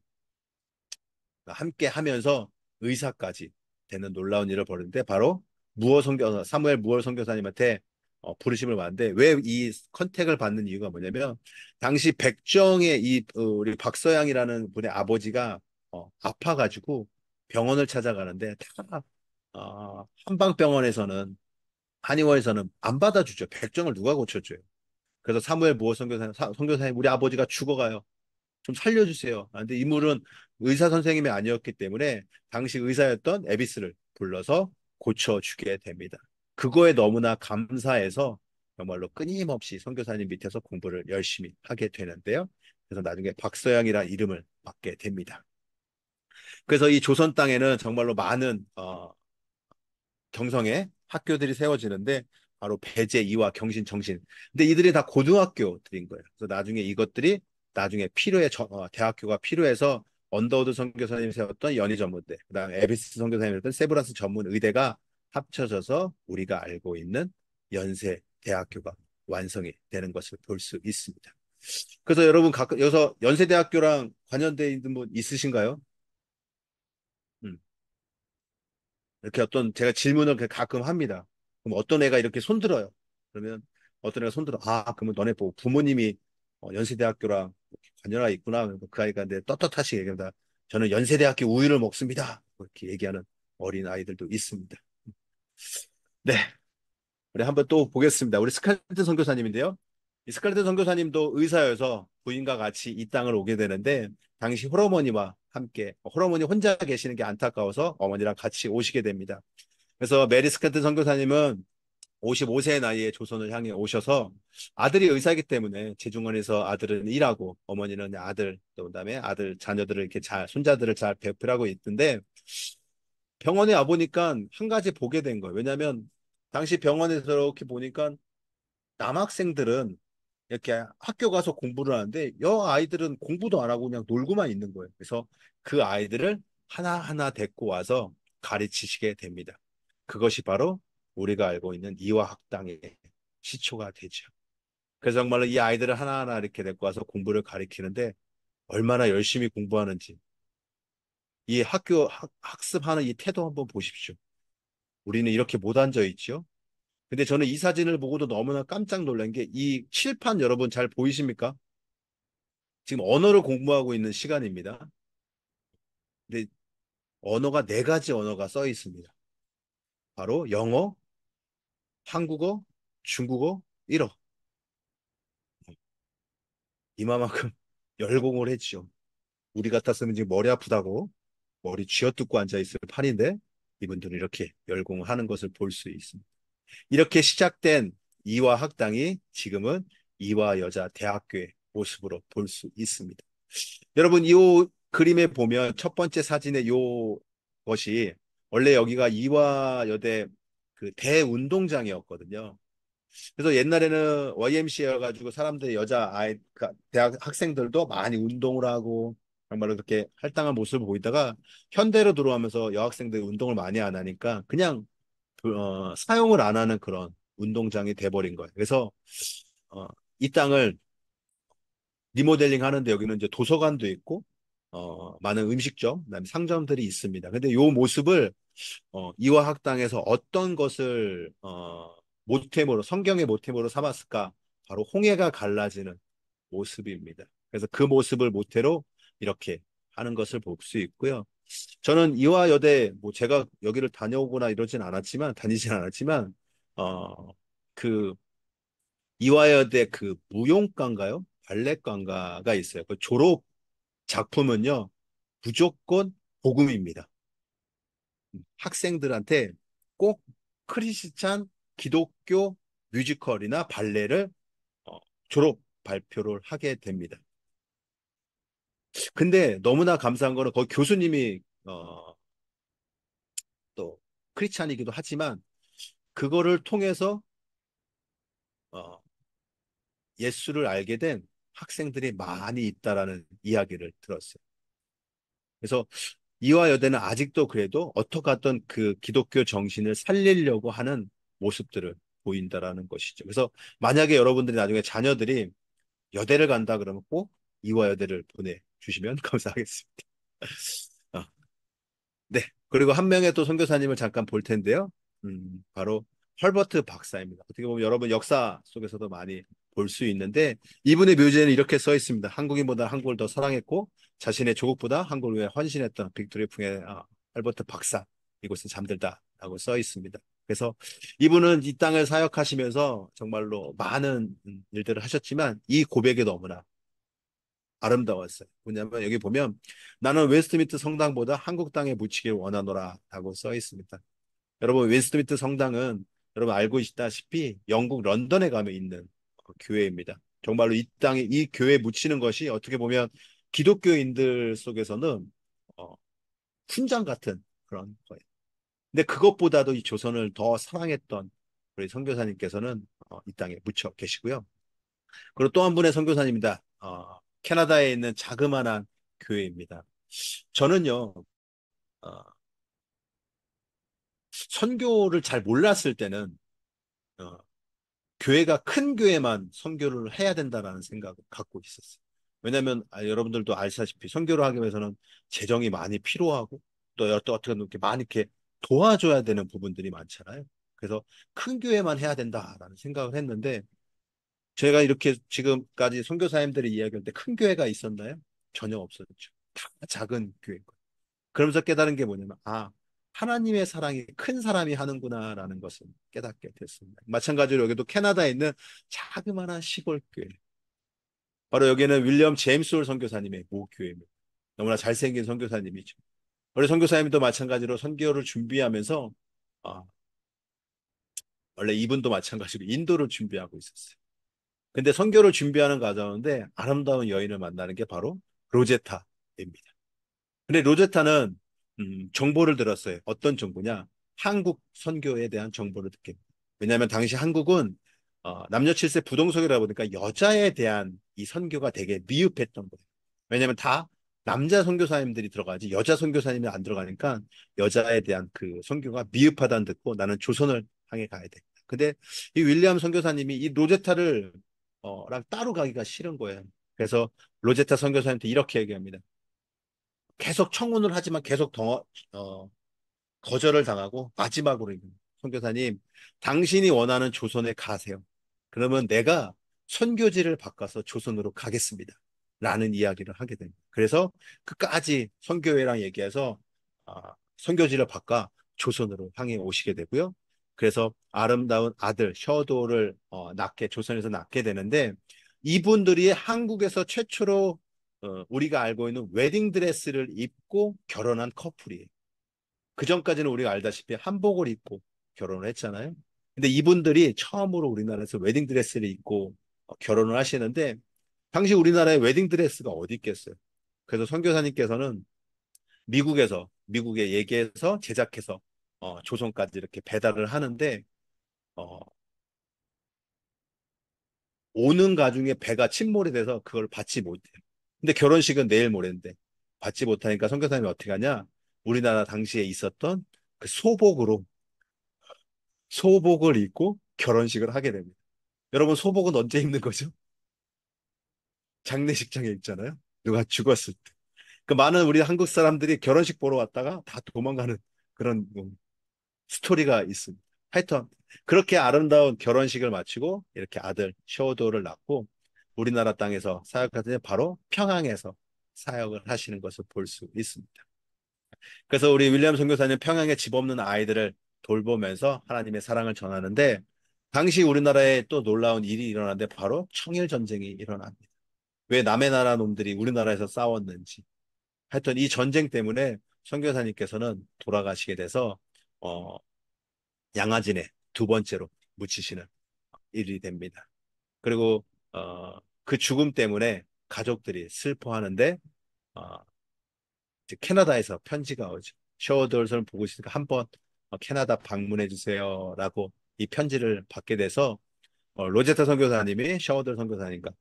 함께 하면서 의사까지 되는 놀라운 일을 벌였는데, 바로 사무엘 무어 선교사님한테 부르심을 받는데, 왜 이 컨택을 받는 이유가 뭐냐면, 당시 백정의 우리 박서양이라는 분의 아버지가 아파가지고 병원을 찾아가는데, 다 한방병원에서는, 한의원에서는 안 받아주죠. 백정을 누가 고쳐줘요. 그래서 사무엘 무어 선교사님, 우리 아버지가 죽어가요. 좀 살려주세요. 근데 인물은 의사 선생님이 아니었기 때문에 당시 의사였던 에비스를 불러서 고쳐주게 됩니다. 그거에 너무나 감사해서 정말로 끊임없이 선교사님 밑에서 공부를 열심히 하게 되는데요. 그래서 나중에 박서양이라는 이름을 받게 됩니다. 그래서 이 조선 땅에는 정말로 많은 경성의 학교들이 세워지는데, 바로 배제, 이화, 경신, 정신. 근데 이들이 다 고등학교들인 거예요. 그래서 나중에 이것들이 나중에 대학교가 필요해서 언더우드 선교사님이 세웠던 연희전문대, 그다음에 에비스 선교사님이 세웠던 세브란스 전문의대가 합쳐져서 우리가 알고 있는 연세 대학교가 완성이 되는 것을 볼 수 있습니다. 그래서 여러분, 가끔 여기서 연세대학교랑 관련돼 있는 분 있으신가요? 음. 이렇게 제가 질문을 가끔 합니다. 그럼 어떤 애가 이렇게 손들어요. 그러면 어떤 애가 손들어. 그러면 너네 보고 부모님이 연세대학교랑 관여가 있구나. 그 아이가 근데 떳떳하시게 얘기합니다. 저는 연세대학교 우유를 먹습니다. 이렇게 얘기하는 어린 아이들도 있습니다. 네. 우리 한번 또 보겠습니다. 우리 스칼트 선교사님인데요. 이 스칼트 선교사님도 의사여서 부인과 같이 이 땅을 오게 되는데, 당시 홀어머니와 함께, 홀어머니 혼자 계시는 게 안타까워서 어머니랑 같이 오시게 됩니다. 그래서 메리 스칼트 선교사님은 55세의 나이에 조선을 향해 오셔서, 아들이 의사이기 때문에 재중원에서 아들은 일하고 어머니는 아들, 또 그다음에 아들 자녀들을 이렇게 손자들을 잘 배필하고 있던데, 병원에 와 보니까 한 가지 보게 된 거예요. 왜냐하면 당시 병원에서 이렇게 보니까 남학생들은 이렇게 학교 가서 공부를 하는데, 여 아이들은 공부도 안 하고 그냥 놀고만 있는 거예요. 그래서 그 아이들을 하나하나 데리고 와서 가르치시게 됩니다. 그것이 바로 우리가 알고 있는 이화학당의 시초가 되죠. 그래서 정말로 이 아이들을 하나하나 이렇게 데리고 와서 공부를 가르치는데, 얼마나 열심히 공부하는지 이 학습하는 이 태도 한번 보십시오. 우리는 이렇게 못 앉아 있죠. 근데 저는 이 사진을 보고도 너무나 깜짝 놀란 게 이 칠판 여러분 잘 보이십니까? 지금 언어를 공부하고 있는 시간입니다. 근데 언어가 네 가지 언어가 써 있습니다. 바로 영어, 한국어, 중국어, 일어. 이마만큼 열공을 했죠. 우리 같았으면 지금 머리 아프다고 머리 쥐어뜯고 앉아있을 판인데 이분들은 이렇게 열공을 하는 것을 볼 수 있습니다. 이렇게 시작된 이화 학당이 지금은 이화 여자 대학교의 모습으로 볼 수 있습니다. 여러분, 이 그림에 보면 첫 번째 사진의 요 것이 원래 여기가 이화 여대 그 대운동장이었거든요. 그래서 옛날에는 YMCA여가지고 사람들이 여자 아이, 그러니까 대학 학생들도 많이 운동을 하고 정말로 그렇게 할당한 모습을 보이다가 현대로 들어오면서 여학생들이 운동을 많이 안 하니까 그냥 사용을 안 하는 그런 운동장이 돼버린 거예요. 그래서 이 땅을 리모델링 하는데 여기는 이제 도서관도 있고 많은 음식점, 그다음에 상점들이 있습니다. 근데 이 모습을 이화학당에서 어떤 것을 모템으로 성경의 모템으로 삼았을까? 바로 홍해가 갈라지는 모습입니다. 그래서 그 모습을 모태로 이렇게 하는 것을 볼 수 있고요. 저는 이화여대 뭐 제가 여기를 다녀오거나 이러진 않았지만 다니진 않았지만 그 이화여대 그 무용과인가요? 발레과인가가 있어요. 그 졸업 작품은요 무조건 복음입니다. 학생들한테 꼭 크리스찬 기독교 뮤지컬이나 발레를 어, 졸업 발표를 하게 됩니다. 근데 너무나 감사한 거는 거기 교수님이 또 크리스찬이기도 하지만 그거를 통해서 어, 예수를 알게 된 학생들이 많이 있다라는 이야기를 들었어요. 그래서 이화여대는 아직도 그래도 어떻게 하던 그 기독교 정신을 살리려고 하는 모습들을 보인다라는 것이죠. 그래서 만약에 여러분들이 나중에 자녀들이 여대를 간다 그러면 꼭 이화여대를 보내주시면 감사하겠습니다. 어, 네. 그리고 한 명의 또 선교사님을 잠깐 볼 텐데요. 바로 헐버트 박사입니다. 어떻게 보면 여러분 역사 속에서도 많이 볼 수 있는데 이분의 묘지에는 이렇게 써 있습니다. 한국인보다 한국을 더 사랑했고 자신의 조국보다 한국을 위해 헌신했던 빅토리 풍의 헐버트 박사 이곳은 잠들다라고 써 있습니다. 그래서 이분은 이 땅을 사역하시면서 정말로 많은 일들을 하셨지만 이 고백이 너무나 아름다웠어요. 뭐냐면 여기 보면 나는 웨스트민트 성당보다 한국 땅에 묻히길 원하노라 라고 써 있습니다. 여러분 웨스트민트 성당은 여러분 알고 있다시피 영국 런던에 가면 있는 교회입니다. 정말로 이 땅에 이 교회에 묻히는 것이 어떻게 보면 기독교인들 속에서는 어, 훈장 같은 그런 거예요. 근데 그것보다도 이 조선을 더 사랑했던 우리 선교사님께서는 이 땅에 묻혀 계시고요. 그리고 또 한 분의 선교사님입니다. 캐나다에 있는 자그마한 교회입니다. 저는요, 어, 선교를 잘 몰랐을 때는 어, 교회가 큰 교회만 선교를 해야 된다라는 생각을 갖고 있었어요. 왜냐하면 여러분들도 아시다시피 선교를 하기 위해서는 재정이 많이 필요하고 또 어떻게 이렇게 많이 이렇게 도와줘야 되는 부분들이 많잖아요. 그래서 큰 교회만 해야 된다라는 생각을 했는데 제가 이렇게 지금까지 선교사님들이 이야기할 때 큰 교회가 있었나요? 전혀 없었죠. 다 작은 교회고. 그러면서 깨달은 게 뭐냐면, 하나님의 사랑이 큰 사람이 하는구나라는 것을 깨닫게 됐습니다. 마찬가지로 여기도 캐나다에 있는 자그마한 시골 교회. 바로 여기는 윌리엄 제임스 홀 선교사님의 모교회입니다. 너무나 잘생긴 선교사님이죠. 우리 선교사님도 마찬가지로 선교를 준비하면서, 아, 원래 이분도 마찬가지로 인도를 준비하고 있었어요. 근데 선교를 준비하는 과정인데 아름다운 여인을 만나는 게 바로 로제타입니다. 근데 로제타는 정보를 들었어요. 어떤 정보냐? 한국 선교에 대한 정보를 듣게 됩니다. 왜냐하면 당시 한국은 남녀 7세 부동석이라 보니까 여자에 대한 이 선교가 되게 미흡했던 거예요. 왜냐하면 다 남자 선교사님들이 들어가지 여자 선교사님이 안 들어가니까 여자에 대한 그 선교가 미흡하다는 듣고 나는 조선을 향해 가야 돼. 근데 이 윌리엄 선교사님이 이 로제타를 랑 따로 가기가 싫은 거예요. 그래서 로제타 선교사님한테 이렇게 얘기합니다. 계속 청혼을 하지만 계속 거절을 당하고 마지막으로 선교사님, 당신이 원하는 조선에 가세요. 그러면 내가 선교지를 바꿔서 조선으로 가겠습니다. 라는 이야기를 하게 됩니다. 그래서 끝까지 선교회랑 얘기해서 선교지를 바꿔 조선으로 향해 오시게 되고요. 그래서 아름다운 아들 셔도를 조선에서 낳게 되는데, 이분들이 한국에서 최초로 우리가 알고 있는 웨딩드레스를 입고 결혼한 커플이에요. 그 전까지는 우리가 알다시피 한복을 입고 결혼을 했잖아요. 근데 이분들이 처음으로 우리나라에서 웨딩드레스를 입고 결혼을 하시는데, 당시 우리나라에 웨딩드레스가 어디 있겠어요. 그래서 선교사님께서는 미국에 얘기해서 제작해서 조선까지 이렇게 배달을 하는데, 어, 오는 가중에 배가 침몰이 돼서 그걸 받지 못해요. 근데 결혼식은 내일 모레인데 받지 못하니까 선교사님이 어떻게 하냐? 우리나라 당시에 있었던 그 소복을 입고 결혼식을 하게 됩니다. 여러분, 소복은 언제 입는 거죠? 장례식장에 입잖아요. 누가 죽었을 때. 그 많은 우리 한국 사람들이 결혼식 보러 왔다가 다 도망가는 그런 스토리가 있습니다. 하여튼 그렇게 아름다운 결혼식을 마치고 이렇게 아들 셔도를 낳고 우리나라 땅에서 사역하더니 바로 평양에서 사역을 하시는 것을 볼 수 있습니다. 그래서 우리 윌리엄 선교사님 평양에 집 없는 아이들을 돌보면서 하나님의 사랑을 전하는데, 당시 우리나라에 또 놀라운 일이 일어나는데 바로 청일 전쟁이 일어납니다. 왜 남의 나라 놈들이 우리나라에서 싸웠는지. 하여튼 이 전쟁 때문에 선교사님께서는 돌아가시게 돼서 양아진에 두 번째로 묻히시는 일이 됩니다. 그리고 그 죽음 때문에 가족들이 슬퍼하는데 어, 이제 캐나다에서 편지가 오죠. 셔워돌선을 보고 있으니까 한번 캐나다 방문해 주세요라고 이 편지를 받게 돼서 로제타 선교사님이 셔워돌 선교사님과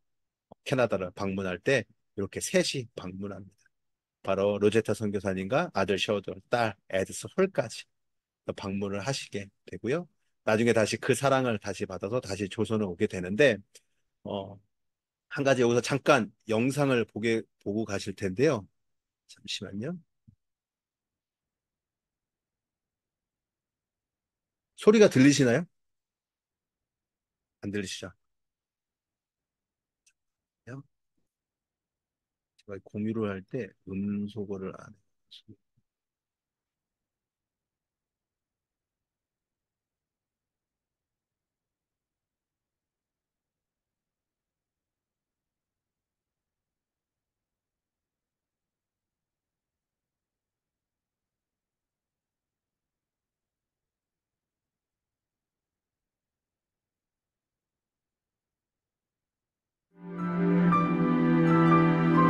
캐나다를 방문할 때 이렇게 셋이 방문합니다. 바로 로제타 선교사님과 아들 셔워돌, 딸 에드스 홀까지 방문을 하시게 되고요. 나중에 다시 그 사랑을 다시 받아서 다시 조선에 오게 되는데, 한 가지 여기서 잠깐 영상을 보고 가실 텐데요. 잠시만요. 소리가 들리시나요? 안 들리시죠? 제가 공유를 할 때 음소거를 안 해요.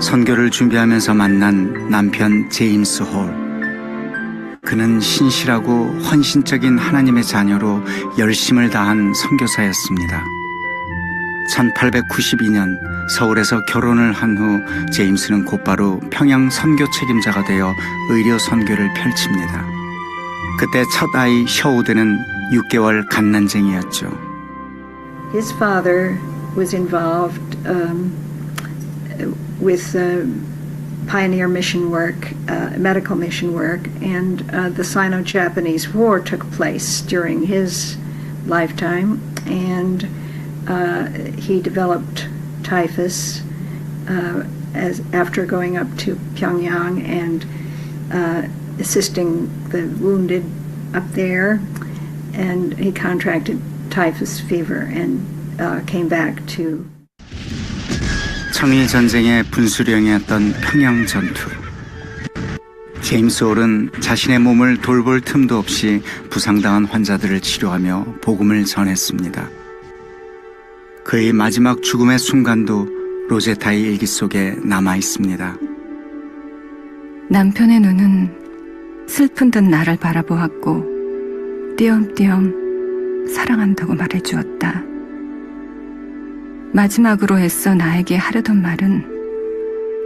선교를 준비하면서 만난 남편 제임스 홀. 그는 신실하고 헌신적인 하나님의 자녀로 열심을 다한 선교사였습니다. 1892년 서울에서 결혼을 한 후 제임스는 곧바로 평양 선교 책임자가 되어 의료 선교를 펼칩니다. 그때 첫 아이 셔우드는 6개월 갓난쟁이였죠. His father was involved with pioneer mission work, medical mission work, and the Sino-Japanese War took place during his lifetime, and he developed typhus after going up to Pyongyang and assisting the wounded up there, and he contracted typhus fever and came back to 청일 전쟁의 분수령이었던 평양 전투. 제임스 홀은 자신의 몸을 돌볼 틈도 없이 부상당한 환자들을 치료하며 복음을 전했습니다. 그의 마지막 죽음의 순간도 로제타의 일기 속에 남아 있습니다. 남편의 눈은 슬픈 듯 나를 바라보았고 띄엄띄엄 사랑한다고 말해주었다. 마지막으로 애써 나에게 하려던 말은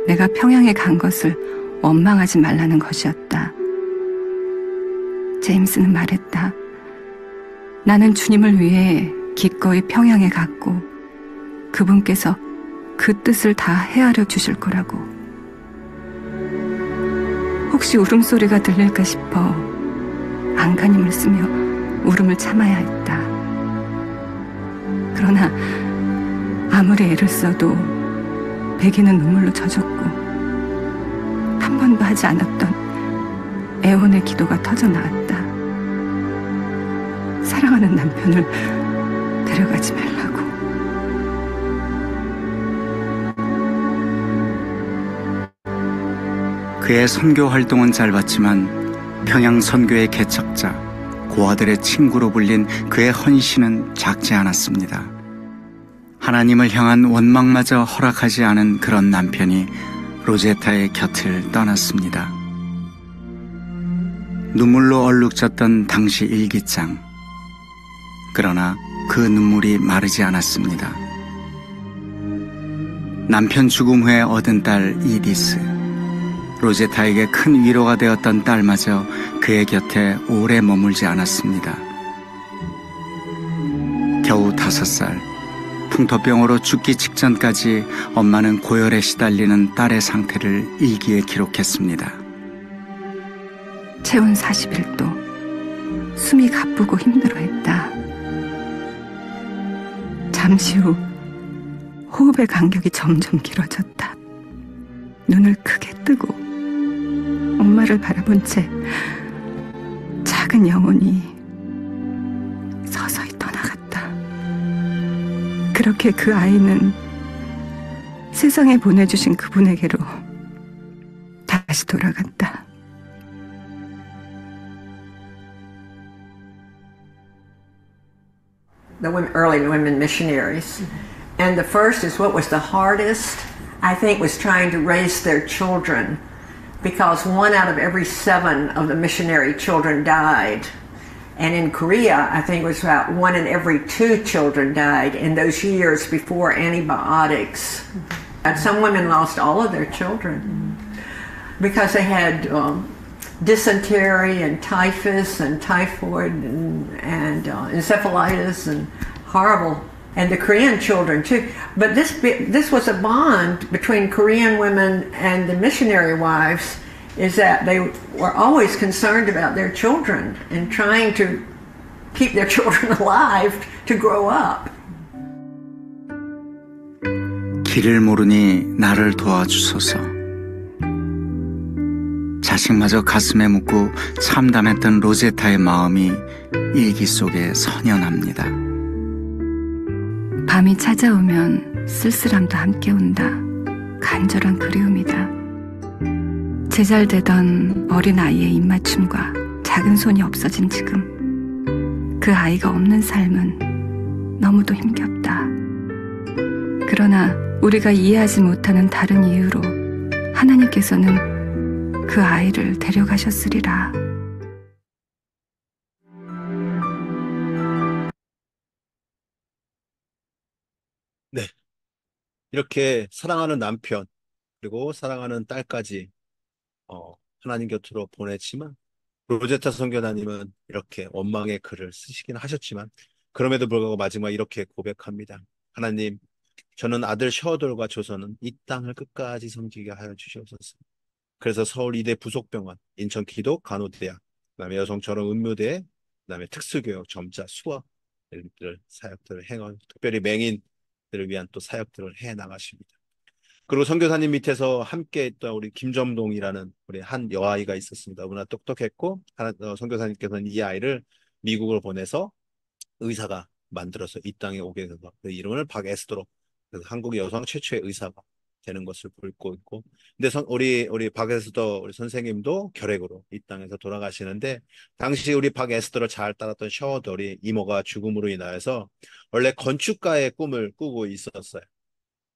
내가 평양에 간 것을 원망하지 말라는 것이었다. 제임스는 말했다. 나는 주님을 위해 기꺼이 평양에 갔고 그분께서 그 뜻을 다 헤아려 주실 거라고. 혹시 울음소리가 들릴까 싶어 안간힘을 쓰며 울음을 참아야 했다. 그러나 아무리 애를 써도 베개는 눈물로 젖었고 한 번도 하지 않았던 애원의 기도가 터져 나왔다. 사랑하는 남편을 데려가지 말라고. 그의 선교 활동은 짧았지만 평양 선교의 개척자, 고아들의 친구로 불린 그의 헌신은 작지 않았습니다. 하나님을 향한 원망마저 허락하지 않은 그런 남편이 로제타의 곁을 떠났습니다. 눈물로 얼룩졌던 당시 일기장. 그러나 그 눈물이 마르지 않았습니다. 남편 죽음 후에 얻은 딸 이디스. 로제타에게 큰 위로가 되었던 딸마저 그의 곁에 오래 머물지 않았습니다. 겨우 5살, 풍토병으로 죽기 직전까지 엄마는 고열에 시달리는 딸의 상태를 일기에 기록했습니다. 체온 41도. 숨이 가쁘고 힘들어했다. 잠시 후 호흡의 간격이 점점 길어졌다. 눈을 크게 뜨고 엄마를 바라본 채 작은 영혼이 서서히 떠나갔다. 그렇게 그 아이는 세상에 보내주신 그분에게로 다시 돌아갔다. The early women missionaries. And the first is what was the hardest, I think, was trying to raise their children, because 1 out of every 7 of the missionary children died. And in Korea, I think it was about 1 in every 2 children died in those years before antibiotics. And some women lost all of their children because they had dysentery and typhus and typhoid and encephalitis and horrible. And the Korean children too. But this was a bond between Korean women and the missionary wives, is that they were always concerned about their children and trying to keep their children alive to grow up. 길을 모르니 나를 도와주소서. 자식마저 가슴에 묻고 참담했던 로제타의 마음이 일기 속에 선연합니다. 밤이 찾아오면 쓸쓸함도 함께 온다. 간절한 그리움이다. 제잘되던 어린 아이의 입맞춤과 작은 손이 없어진 지금 그 아이가 없는 삶은 너무도 힘겹다. 그러나 우리가 이해하지 못하는 다른 이유로 하나님께서는 그 아이를 데려가셨으리라. 네. 이렇게 사랑하는 남편, 그리고 사랑하는 딸까지 하나님 곁으로 보냈지만, 로제타 선교사님은 이렇게 원망의 글을 쓰시긴 하셨지만, 그럼에도 불구하고 마지막 이렇게 고백합니다. 하나님, 저는 아들 셔돌과 조선은 이 땅을 끝까지 섬기게 하여 주시옵소서. 그래서 서울 이대 부속병원, 인천 기독 간호대학, 그다음에 여성처럼 은묘대, 그다음에 특수교육, 점자, 수학 사역들을 행하고, 특별히 맹인들을 위한 또 사역들을 해 나가십니다. 그리고 선교사님 밑에서 함께 했던 우리 김점동이라는 우리 한 여아이가 있었습니다. 너무나 똑똑했고, 선교사님께서는 이 아이를 미국을 보내서 의사가 만들어서 이 땅에 오게 돼서 그 이름을 박에스더로, 그래서 한국 여성 최초의 의사가 되는 것을 보고 있고, 근데 우리 박에스더 우리 선생님도 결핵으로 이 땅에서 돌아가시는데, 당시 우리 박에스더를 잘 따랐던 셔돌이 이모가 죽음으로 인하여서 원래 건축가의 꿈을 꾸고 있었어요.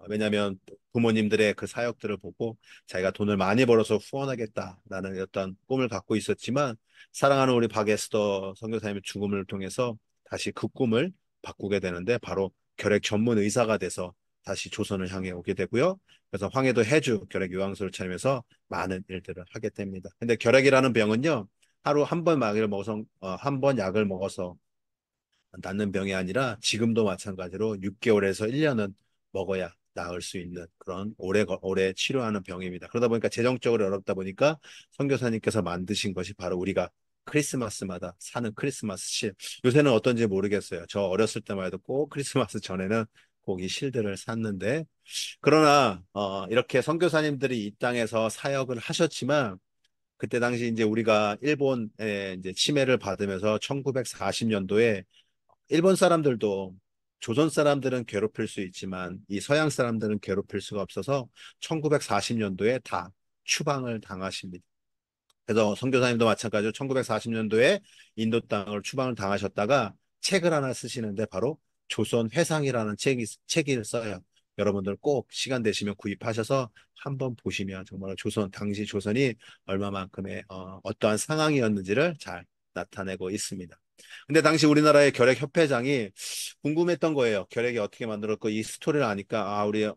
왜냐하면 부모님들의 그 사역들을 보고 자기가 돈을 많이 벌어서 후원하겠다라는 어떤 꿈을 갖고 있었지만, 사랑하는 우리 박에스더 선교사님의 죽음을 통해서 다시 그 꿈을 바꾸게 되는데, 바로 결핵 전문 의사가 돼서 다시 조선을 향해 오게 되고요. 그래서 황해도 해주 결핵 요양소를 차리면서 많은 일들을 하게 됩니다. 근데 결핵이라는 병은요, 하루 한 번 약을 먹어서 낫는 병이 아니라 지금도 마찬가지로 6개월에서 1년은 먹어야 나을 수 있는 그런 오래 치료하는 병입니다. 그러다 보니까 재정적으로 어렵다 보니까 선교사님께서 만드신 것이 바로 우리가 크리스마스마다 사는 크리스마스 실. 요새는 어떤지 모르겠어요. 저 어렸을 때만 해도 꼭 크리스마스 전에는 꼭 이 실들을 샀는데, 그러나 이렇게 선교사님들이 이 땅에서 사역을 하셨지만, 그때 당시 이제 우리가 일본의 이제 침해를 받으면서 1940년도에 일본 사람들도, 조선 사람들은 괴롭힐 수 있지만 이 서양 사람들은 괴롭힐 수가 없어서 1940년도에 다 추방을 당하십니다. 그래서 선교사님도 마찬가지로 1940년도에 인도 땅을 추방을 당하셨다가 책을 하나 쓰시는데 바로 조선 회상이라는 책을 써요. 여러분들 꼭 시간 되시면 구입하셔서 한번 보시면 정말 당시 조선이 얼마만큼의 어떠한 상황이었는지를 잘 나타내고 있습니다. 근데 당시 우리나라의 결핵협회장이 궁금했던 거예요. 결핵이 어떻게 만들었고, 이 스토리를 아니까, 우리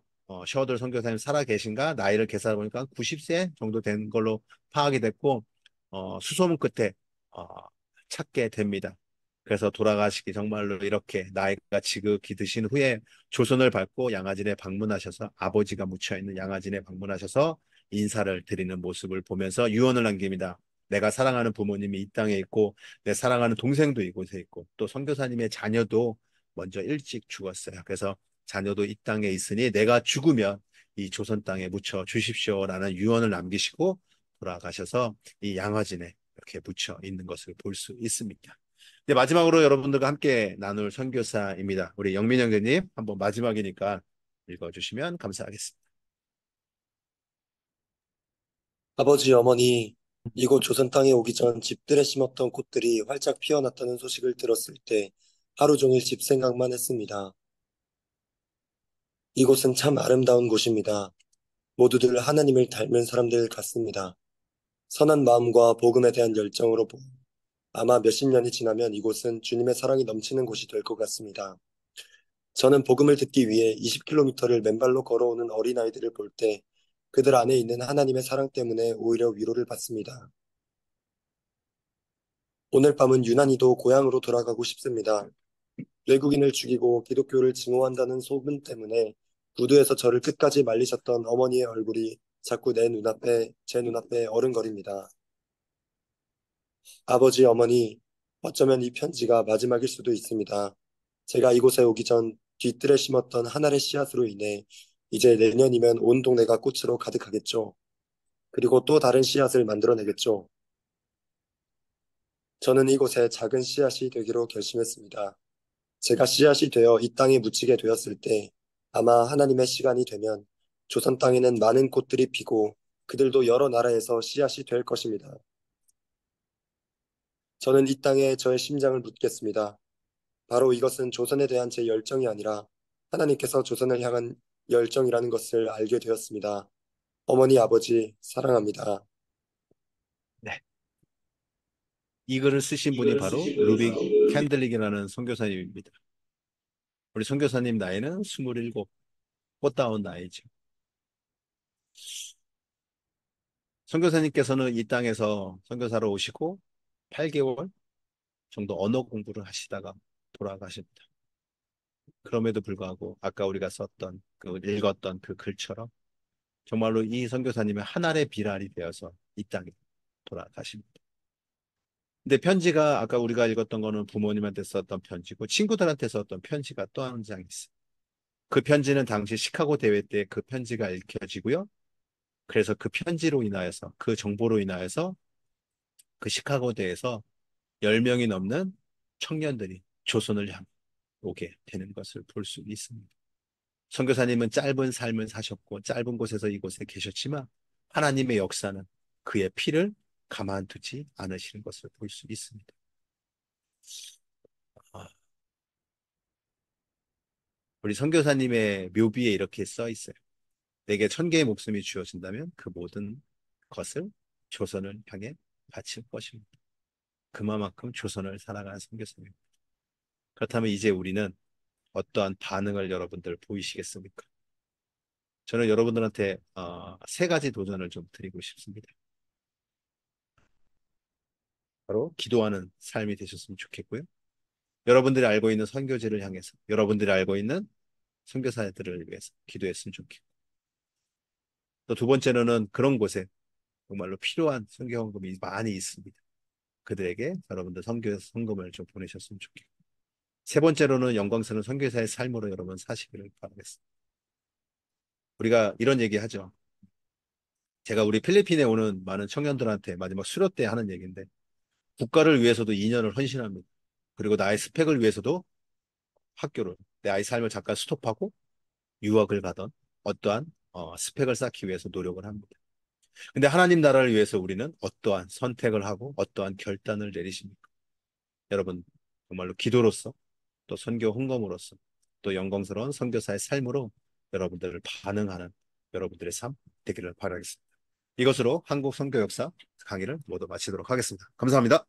셔들 선교사님 살아 계신가? 나이를 계산해 보니까 90세 정도 된 걸로 파악이 됐고, 수소문 끝에 어, 찾게 됩니다. 그래서 돌아가시기 정말로 이렇게 나이가 지극히 드신 후에 조선을 밟고 양화진에 방문하셔서, 아버지가 묻혀있는 양화진에 방문하셔서 인사를 드리는 모습을 보면서 유언을 남깁니다. 내가 사랑하는 부모님이 이 땅에 있고 내 사랑하는 동생도 이곳에 있고 또 선교사님의 자녀도 먼저 일찍 죽었어요. 그래서 자녀도 이 땅에 있으니 내가 죽으면 이 조선 땅에 묻혀 주십시오라는 유언을 남기시고 돌아가셔서 이 양화진에 이렇게 묻혀 있는 것을 볼 수 있습니다. 이제 마지막으로 여러분들과 함께 나눌 선교사입니다. 우리 영민 형제님 한번 마지막이니까 읽어주시면 감사하겠습니다. 아버지, 어머니, 이곳 조선 땅에 오기 전 집들에 심었던 꽃들이 활짝 피어났다는 소식을 들었을 때 하루 종일 집 생각만 했습니다. 이곳은 참 아름다운 곳입니다. 모두들 하나님을 닮은 사람들 같습니다. 선한 마음과 복음에 대한 열정으로 아마 몇십 년이 지나면 이곳은 주님의 사랑이 넘치는 곳이 될 것 같습니다. 저는 복음을 듣기 위해 20km를 맨발로 걸어오는 어린아이들을 볼 때 그들 안에 있는 하나님의 사랑 때문에 오히려 위로를 받습니다. 오늘 밤은 유난히도 고향으로 돌아가고 싶습니다. 외국인을 죽이고 기독교를 증오한다는 소문 때문에 구두에서 저를 끝까지 말리셨던 어머니의 얼굴이 자꾸 제 눈앞에 어른거립니다. 아버지, 어머니, 어쩌면 이 편지가 마지막일 수도 있습니다. 제가 이곳에 오기 전 뒤뜰에 심었던 하나의 씨앗으로 인해 이제 내년이면 온 동네가 꽃으로 가득하겠죠. 그리고 또 다른 씨앗을 만들어내겠죠. 저는 이곳에 작은 씨앗이 되기로 결심했습니다. 제가 씨앗이 되어 이 땅에 묻히게 되었을 때 아마 하나님의 시간이 되면 조선 땅에는 많은 꽃들이 피고 그들도 여러 나라에서 씨앗이 될 것입니다. 저는 이 땅에 저의 심장을 묻겠습니다. 바로 이것은 조선에 대한 제 열정이 아니라 하나님께서 조선을 향한 열정이라는 것을 알게 되었습니다. 어머니, 아버지, 사랑합니다. 네. 이 글을 쓰신 분이 바로 루빅 캔들릭이라는 선교사님입니다. 우리 선교사님 나이는 27, 꽃다운 나이죠. 선교사님께서는 이 땅에서 선교사로 오시고 8개월 정도 언어 공부를 하시다가 돌아가십니다. 그럼에도 불구하고 아까 우리가 읽었던 그 글처럼 정말로 이 선교사님의 하늘의 비랄이 되어서 이 땅에 돌아가십니다. 근데 편지가 아까 우리가 읽었던 거는 부모님한테 썼던 편지고 친구들한테 썼던 편지가 또 한 장 있어요. 그 편지는 당시 시카고 대회 때 그 편지가 읽혀지고요. 그래서 그 편지로 인하여서, 그 정보로 인하여서 그 시카고 대에서 10명이 넘는 청년들이 조선을 향해 오게 되는 것을 볼 수 있습니다. 선교사님은 짧은 삶을 사셨고 짧은 곳에서 이곳에 계셨지만 하나님의 역사는 그의 피를 가만두지 않으시는 것을 볼 수 있습니다. 우리 선교사님의 묘비에 이렇게 써 있어요. 내게 1000개의 목숨이 주어진다면 그 모든 것을 조선을 향해 바칠 것입니다. 그만큼 조선을 사랑하는 선교사입니다. 그렇다면 이제 우리는 어떠한 반응을 여러분들 보이시겠습니까? 저는 여러분들한테 세 가지 도전을 좀 드리고 싶습니다. 바로 기도하는 삶이 되셨으면 좋겠고요. 여러분들이 알고 있는 선교지를 향해서, 여러분들이 알고 있는 선교사들을 위해서 기도했으면 좋겠고, 또 두 번째로는 그런 곳에 정말로 필요한 선교 헌금이 많이 있습니다. 그들에게 여러분들 선교에서 헌금을 좀 보내셨으면 좋겠고, 세 번째로는 영광스러운 선교사의 삶으로 여러분 사시기를 바라겠습니다. 우리가 이런 얘기 하죠. 제가 우리 필리핀에 오는 많은 청년들한테 마지막 수료 때 하는 얘기인데, 국가를 위해서도 2년을 헌신합니다. 그리고 나의 스펙을 위해서도 학교를, 내 아이 삶을 잠깐 스톱하고 유학을 가던 어떠한 스펙을 쌓기 위해서 노력을 합니다. 근데 하나님 나라를 위해서 우리는 어떠한 선택을 하고 어떠한 결단을 내리십니까? 여러분, 정말로 기도로서, 또 선교 헌금으로서, 또 영광스러운 선교사의 삶으로 여러분들을 반응하는 여러분들의 삶 되기를 바라겠습니다. 이것으로 한국 선교 역사 강의를 모두 마치도록 하겠습니다. 감사합니다.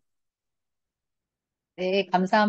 네, 감사합니다.